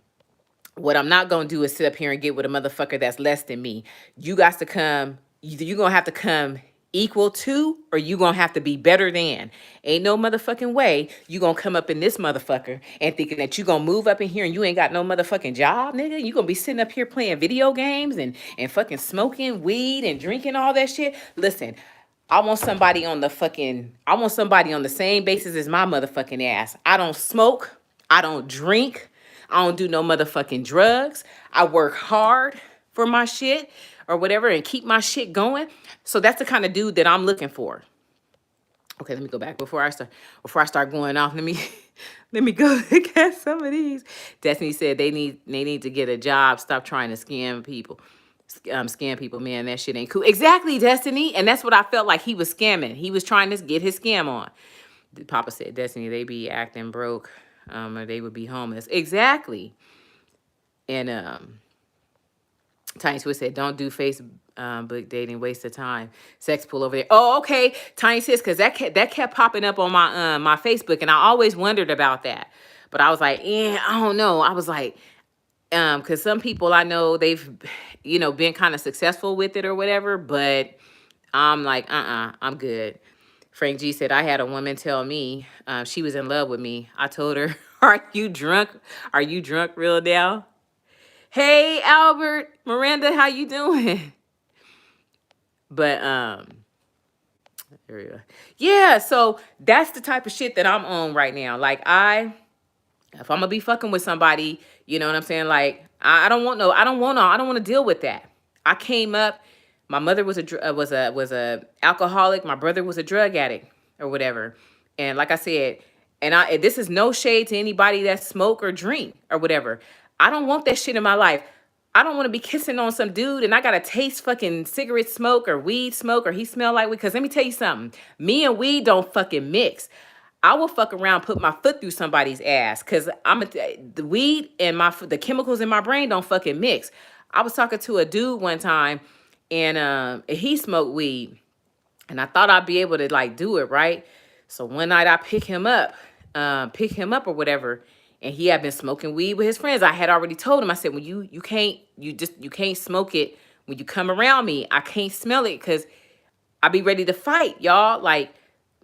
what I'm not gonna do is sit up here and get with a motherfucker that's less than me. You got to come, either you gonna have to come equal to, or you gonna have to be better than. Ain't no motherfucking way you gonna come up in this motherfucker and thinking that you gonna move up in here and you ain't got no motherfucking job, nigga. You gonna be sitting up here playing video games and fucking smoking weed and drinking all that shit. Listen, I want somebody on the same basis as my motherfucking ass. I don't smoke. I don't drink. I don't do no motherfucking drugs. I work hard for my shit or whatever and keep my shit going. So that's the kind of dude that I'm looking for. Okay, let me go back before I start going off. Let me go look at some of these. Destiny said they need to get a job. Stop trying to scam people. Scam people, man. That shit ain't cool. Exactly, Destiny. And that's what I felt like he was scamming. He was trying to get his scam on. Papa said, Destiny, they be acting broke. Or they would be homeless. Exactly. And Tiny Swiss said, don't do Facebook dating, waste of time. Sex pool over there. Oh, okay. Tiny Sis, because that kept popping up on my my Facebook, and I always wondered about that. But I was like, I don't know. I was like, because some people I know they've, been kind of successful with it or whatever, but I'm like, I'm good. Frank G said, I had a woman tell me she was in love with me. I told her, are you drunk? Are you drunk real now? Hey, Albert, Miranda, how you doing? But, there we go. Yeah, so that's the type of shit that I'm on right now. Like, if I'm gonna be fucking with somebody, you know what I'm saying? Like, I don't want to deal with that. I came up, my mother was a alcoholic. My brother was a drug addict or whatever. And like I said, this is no shade to anybody that smoke or drink or whatever. I don't want that shit in my life. I don't want to be kissing on some dude and I got to taste fucking cigarette smoke or weed smoke or he smell like weed. Because let me tell you something. Me and weed don't fucking mix. I will fuck around, put my foot through somebody's ass because the weed and the chemicals in my brain don't fucking mix. I was talking to a dude one time and he smoked weed and I thought I'd be able to like do it, right? So one night I pick him up or whatever, and he had been smoking weed with his friends. I had already told him, I said, well, you can't smoke it when you come around me, I can't smell it because I be ready to fight, y'all. Like,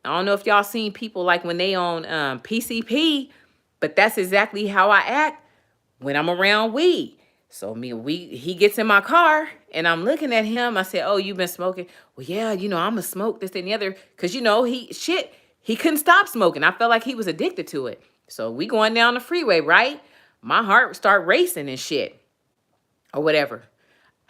I don't know if y'all seen people like when they on PCP, but that's exactly how I act when I'm around weed. So he gets in my car and I'm looking at him. I said, "Oh, you been smoking?" Well, yeah, I'm a smoke this and the other. Cause he couldn't stop smoking. I felt like he was addicted to it. So we going down the freeway, right? My heart start racing and shit or whatever.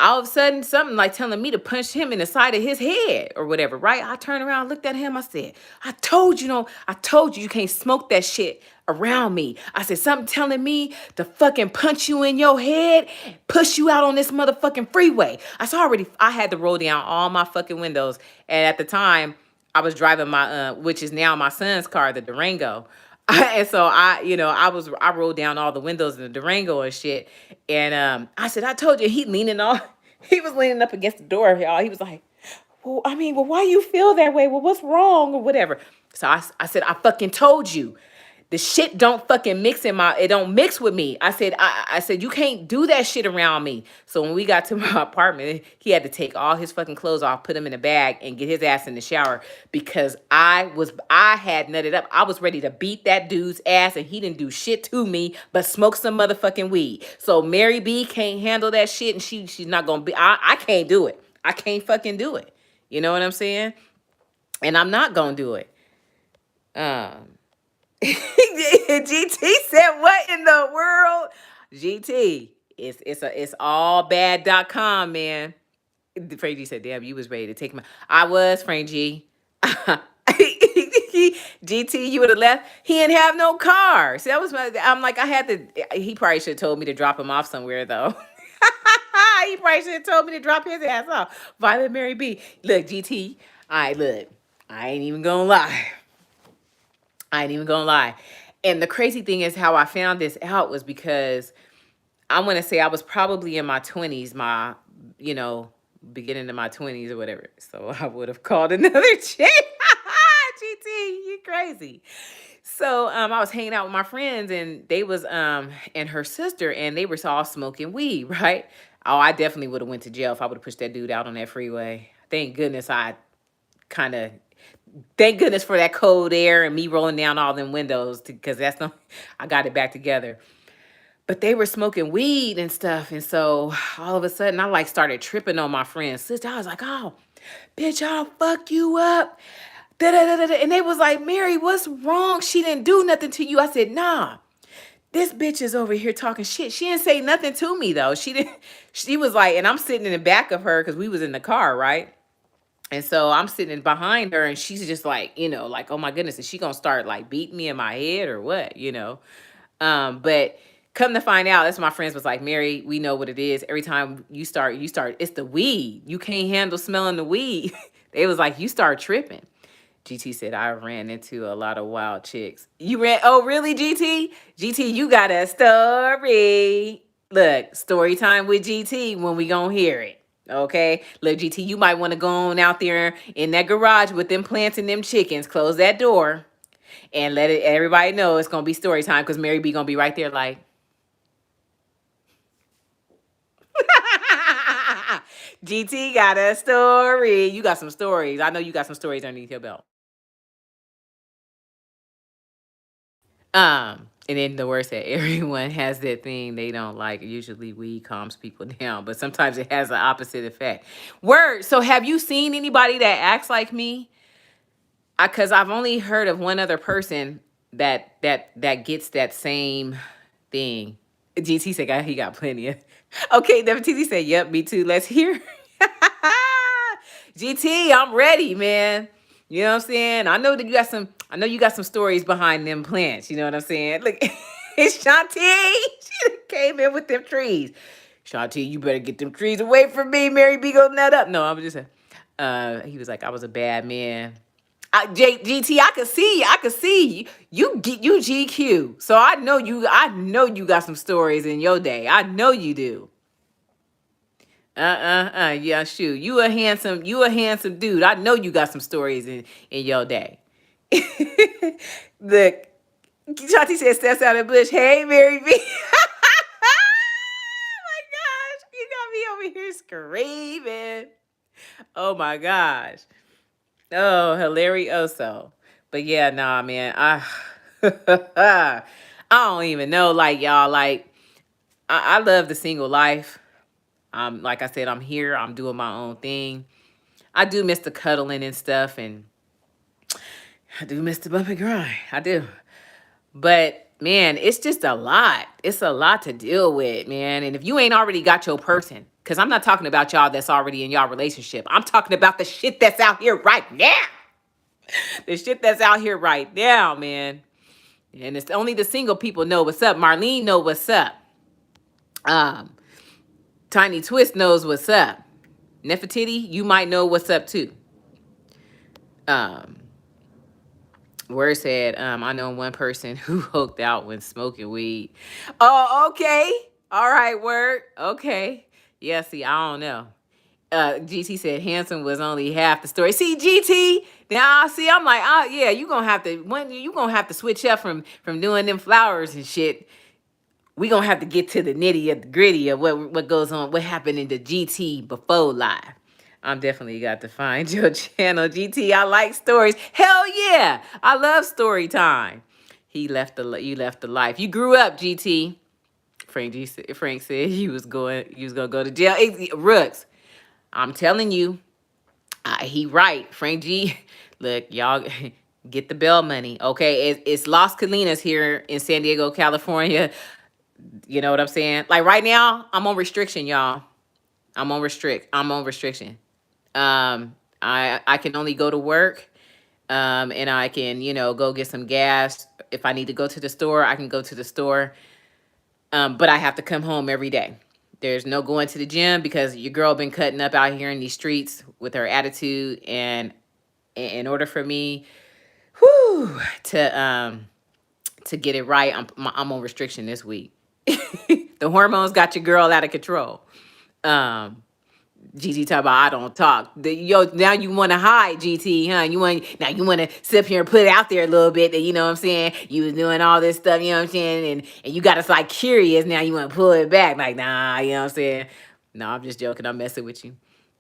All of a sudden, something like telling me to punch him in the side of his head or whatever, right? I turned around, looked at him. I said, I told you can't smoke that shit around me. I said, something telling me to fucking punch you in your head, push you out on this motherfucking freeway. I had to roll down all my fucking windows. And at the time, I was driving my, which is now my son's car, the Durango. And so I rolled down all the windows in the Durango and shit. And I said, I told you. He was leaning up against the door, y'all. He was like, well, why you feel that way? Well, what's wrong or whatever? So I said, I fucking told you. The shit don't fucking it don't mix with me. I said, you can't do that shit around me. So when we got to my apartment, he had to take all his fucking clothes off, put them in a bag, and get his ass in the shower because I had nutted up. I was ready to beat that dude's ass and he didn't do shit to me but smoke some motherfucking weed. So Mary B can't handle that shit and she's not gonna be, I can't do it. I can't fucking do it. You know what I'm saying? And I'm not gonna do it. GT said, what in the world? GT, it's all bad.com, man. Frank G said, damn, you was ready to take my, I was, Frank G. GT, you would have left. He didn't have no car. See, I'm like, he probably should have told me to drop him off somewhere, though. He probably should have told me to drop his ass off. Violet Mary B. Look, GT, look, I ain't even gonna lie. And the crazy thing is how I found this out was because I want to say I was probably in my 20s, beginning of my 20s or whatever. So I would have called another chick. GT, you crazy. So I was hanging out with my friends and they was and her sister and they were all smoking weed, right? Oh, I definitely would have went to jail if I would have pushed that dude out on that freeway. Thank goodness thank goodness for that cold air and me rolling down all them windows because I got it back together. But they were smoking weed and stuff. And so all of a sudden I started tripping on my friend's sister. I was like, oh, bitch, I'll fuck you up. Da-da-da-da-da. And they was like, Mary, what's wrong? She didn't do nothing to you. I said, nah, this bitch is over here talking shit. She didn't say nothing to me though. She was like, and I'm sitting in the back of her because we was in the car, right? And so I'm sitting behind her and she's just like, like, oh my goodness, is she gonna start like beating me in my head or what, But come to find out, that's my friends was like, Mary, we know what it is. Every time you start, it's the weed. You can't handle smelling the weed. They was like, you start tripping. GT said, I ran into a lot of wild chicks. Oh, really, GT? GT, you got a story. Look, story time with GT when we gonna hear it. Okay, look, GT, you might want to go on out there in that garage with them plants and them chickens. Close that door and let everybody know it's gonna be story time because Mary B gonna be right there like. GT got a story. You got some stories. I know you got some stories underneath your belt. And then the worst that everyone has that thing they don't like. Usually weed calms people down, but sometimes it has the opposite effect. Word. So have you seen anybody that acts like me? Because I've only heard of one other person that gets that same thing. GT said he got plenty of. Okay, WTC said, yep, me too. Let's hear. GT, I'm ready, man. You know what I'm saying? I know you got some stories behind them plants. You know what I'm saying? Look, it's Shanti. She came in with them trees. Shanti, you better get them trees away from me. Mary B go nut up. No, I'm just he was like, I was a bad man. GT, I could see you GQ. So I know you got some stories in your day. I know you do. Yeah, shoot. You a handsome dude. I know you got some stories in your day. Look, Shanti said, steps out of the bush. Hey, Mary B. Oh my gosh, you got me over here Oh my gosh. Oh, hilarioso. But yeah, nah, man. I don't even know. Like y'all, like I love the single life. Like I said, I'm here. I'm doing my own thing. I do miss the cuddling and stuff, and I do miss the bump and grind. I do. But man, it's just a lot. It's a lot to deal with, man. And if you ain't already got your person, because I'm not talking about y'all that's already in y'all relationship. I'm talking about the shit that's out here right now. The shit that's out here right now, man. And it's only the single people know what's up. Marlene know what's up. Um, Tiny Twist knows what's up. Nefertiti, you might know what's up too. Um, Word said, I know one person who hoked out when smoking weed. Oh, okay. All right, word. Okay. Yeah, see, I don't know. GT said handsome was only half the story. See, GT, now see, I'm like, oh yeah, you gonna have to switch up from doing them flowers and shit. We gonna have to get to the nitty of the gritty of what goes on, what happened in the GT before live. I'm definitely got to find your channel, GT. I like stories. Hell yeah, I love story time. You left the life. You grew up, GT. Frank said you was gonna go to jail. Rooks, I'm telling you, he right. Frank G, look, y'all get the bail money, okay? It's Las Colinas here in San Diego, California. You know what I'm saying? Like right now, I'm on restriction, y'all. I'm on restriction. I can only go to work, and I can, go get some gas. If I need to go to the store, I can go to the store. But I have to come home every day. There's no going to the gym because your girl been cutting up out here in these streets with her attitude. And in order for me, to get it right, I'm on restriction this week. The hormones got your girl out of control. GT talk about I don't talk. Now you want to hide, GT, huh? You want to sit up here and put it out there a little bit that, you know what I'm saying? You was doing all this stuff, you know what I'm saying? And you got us like curious. Now you want to pull it back. Like, nah, you know what I'm saying? No, I'm just joking. I'm messing with you.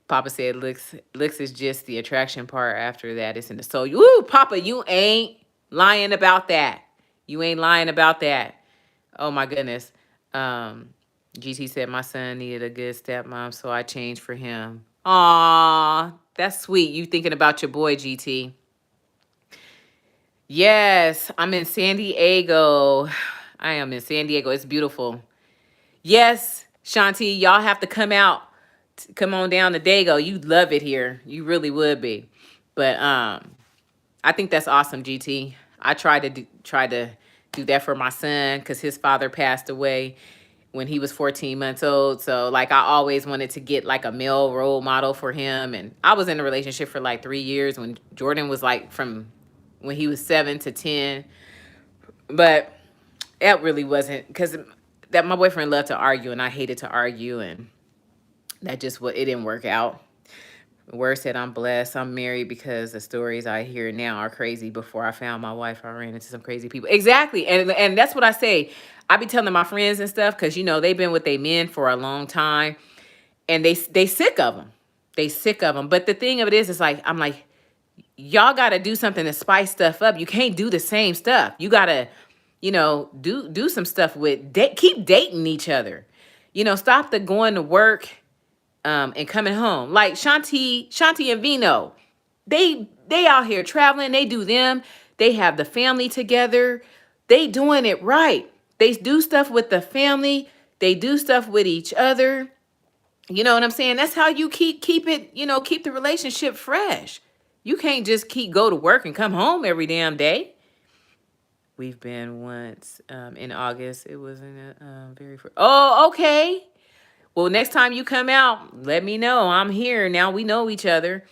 Papa said looks is just the attraction part. After that, it's in the soul. Woo, Papa, you ain't lying about that. You ain't lying about that. Oh my goodness. GT said my son needed a good stepmom, so I changed for him. Aw, that's sweet. You thinking about your boy, GT. Yes, I'm in San Diego. I am in San Diego. It's beautiful. Yes, Shanti, y'all have to come out. Come on down to Dago. You'd love it here. You really would be. But I think that's awesome, GT. I tried to do that for my son because his father passed away when he was 14 months old. So like I always wanted to get like a male role model for him. And I was in a relationship for like 3 years when Jordan was like from when he was 7 to 10. But that really wasn't because that my boyfriend loved to argue and I hated to argue, and that just it didn't work out. Word said I'm blessed. I'm married because the stories I hear now are crazy. Before I found my wife, I ran into some crazy people. Exactly. And that's what I say. I be telling my friends and stuff because, they've been with their men for a long time and they sick of them. They sick of them. But the thing of it is, it's like, I'm like, y'all got to do something to spice stuff up. You can't do the same stuff. You got to, do some stuff keep dating each other. Stop the going to work and coming home. Like Shanti and Vino, they out here traveling. They do them. They have the family together. They doing it right. They do stuff with the family. They do stuff with each other. You know what I'm saying? That's how you keep it, keep the relationship fresh. You can't just go to work and come home every damn day. We've been once in August. It was in a very first. Oh, okay. Well, next time you come out, let me know. I'm here. Now we know each other.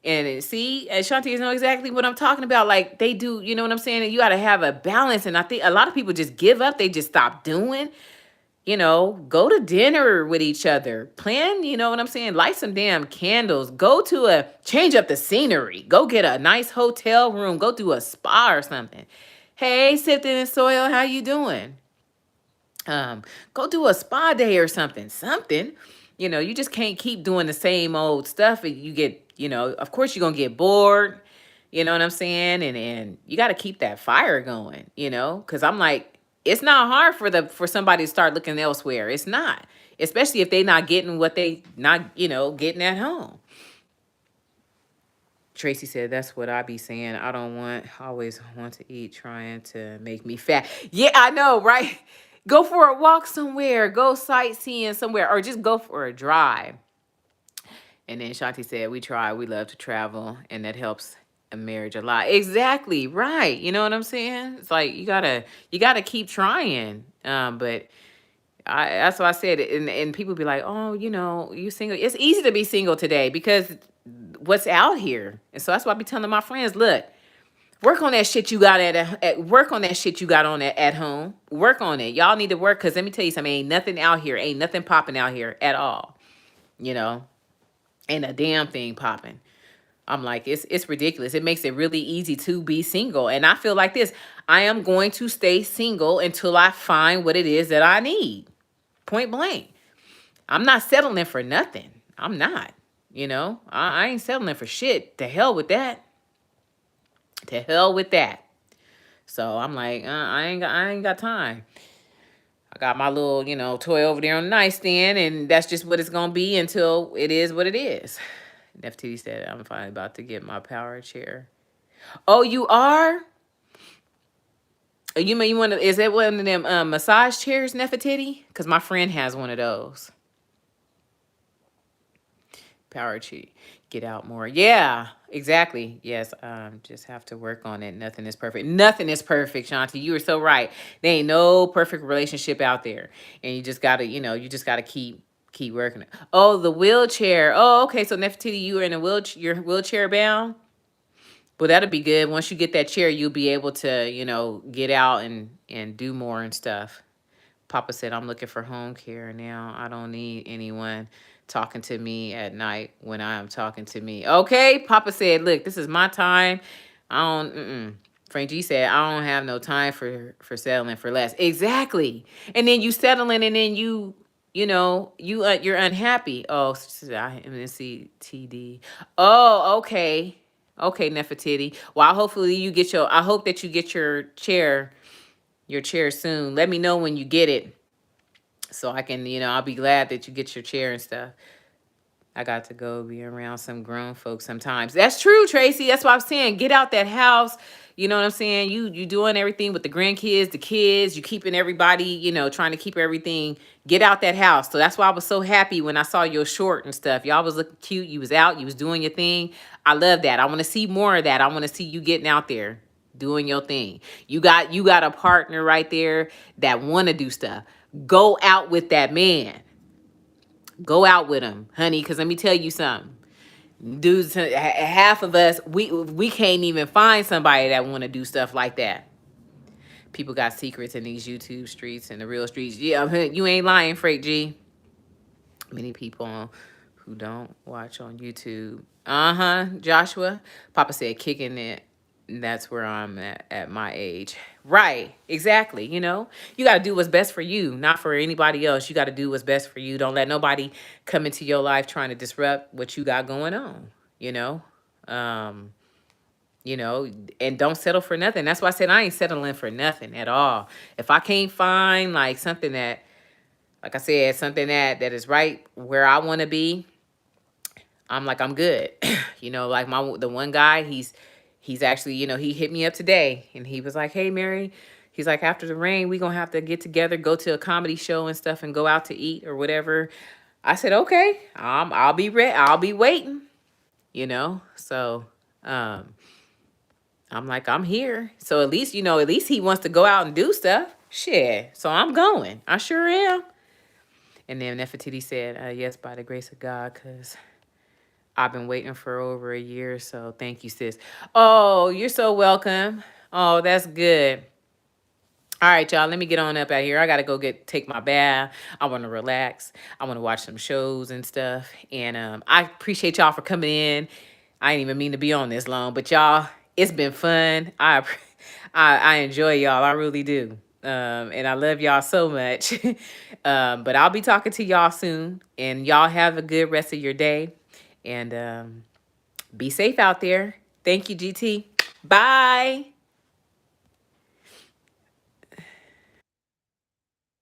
And see, Shanti know exactly what I'm talking about. Like they do, you know what I'm saying? And you got to have a balance. And I think a lot of people just give up. They just stop doing, go to dinner with each other. Plan, you know what I'm saying? Light some damn candles. Change up the scenery. Go get a nice hotel room. Go do a spa or something. Hey, Sifted in Soil, how you doing? Go do a spa day or something. You just can't keep doing the same old stuff. And you get, of course you're gonna get bored. You know what I'm saying? And you got to keep that fire going. Because I'm like, it's not hard for somebody to start looking elsewhere. It's not, especially if they not getting what they not getting at home. Tracy said, that's what I be saying. I don't always want to eat, trying to make me fat. Yeah, I know, right? Go for a walk somewhere, go sightseeing somewhere, or just go for a drive. And then Shanti said, we love to travel, and that helps a marriage a lot. Exactly, right. You know what I'm saying? It's like you gotta keep trying. But that's what I said. And people be like, oh, you single. It's easy to be single today because what's out here. And so that's why I be telling my friends, look, work on that shit you got work on that shit you got on at home. Work on it. Y'all need to work, because let me tell you something, ain't nothing out here, ain't nothing popping out here at all. Ain't a damn thing popping. I'm like, it's ridiculous. It makes it really easy to be single. And I feel like this. I am going to stay single until I find what it is that I need. Point blank. I'm not settling for nothing. I'm not. I ain't settling for shit. To hell with that. To hell with that. So I'm like, I ain't got time. I got my little, toy over there on the nightstand, and that's just what it's gonna be until it is what it is. FTD said, I'm finally about to get my power chair. Oh, you are? You mean you want to? Is that one of them massage chairs, Nefertiti? Because my friend has one of those. Power chair. Get out more. Yeah, exactly. Yes, just have to work on it. Nothing is perfect. Nothing is perfect, Shanti. You are so right. There ain't no perfect relationship out there, and you just gotta, keep working it. Oh, the wheelchair. Oh, okay. So Nefertiti, you are in a wheelchair. You're wheelchair bound. Well, that'll be good. Once you get that chair, you'll be able to, get out and do more and stuff. Papa said, I'm looking for home care now. I don't need anyone talking to me at night when I am talking to me. Okay, Papa said, look, this is my time. Frank G said, I don't have no time for settling for less. Exactly. And then you settling, and then you're unhappy. Oh, MCTD. Oh, okay. Okay, Nefertiti. Well, hopefully I hope that you get your chair soon. Let me know when you get it, so I can, I'll be glad that you get your chair and stuff. I got to go be around some grown folks sometimes. That's true, Tracy. That's what I'm saying. Get out that house. You know what I'm saying? You doing everything with the grandkids, the kids. You keeping everybody, trying to keep everything. Get out that house. So that's why I was so happy when I saw your short and stuff. Y'all was looking cute. You was out. You was doing your thing. I love that. I want to see more of that. I want to see you getting out there, doing your thing. You got a partner right there that want to do stuff. Go out with that man. Go out with him, honey, because let me tell you something. Dudes, half of us, we can't even find somebody that want to do stuff like that. People got secrets in these YouTube streets and the real streets. Yeah, you ain't lying, Frank G. Many people who don't watch on YouTube. Joshua. Papa said kicking it. That's where I'm at my age. Right. Exactly. You got to do what's best for you, not for anybody else. You got to do what's best for you. Don't let nobody come into your life trying to disrupt what you got going on, and don't settle for nothing. That's why I said I ain't settling for nothing at all. If I can't find like something that, like I said, something that is right where I want to be, I'm like, I'm good. Like the one guy, he's actually, he hit me up today, and he was like, hey, Mary, he's like, after the rain, we going to have to get together, go to a comedy show and stuff and go out to eat or whatever. I said, okay, I'll be ready. I'll be waiting, So, I'm like, I'm here. So at least he wants to go out and do stuff. Shit. So I'm going. I sure am. And then Nefertiti said, yes, by the grace of God, because I've been waiting for over a year, so thank you, sis. Oh, you're so welcome. Oh, that's good. All right, y'all, let me get on up out here. I got to go take my bath. I want to relax. I want to watch some shows and stuff. And I appreciate y'all for coming in. I didn't even mean to be on this long, but y'all, it's been fun. I enjoy y'all. I really do. And I love y'all so much. But I'll be talking to y'all soon. And y'all have a good rest of your day. And be safe out there. Thank you, GT. Bye.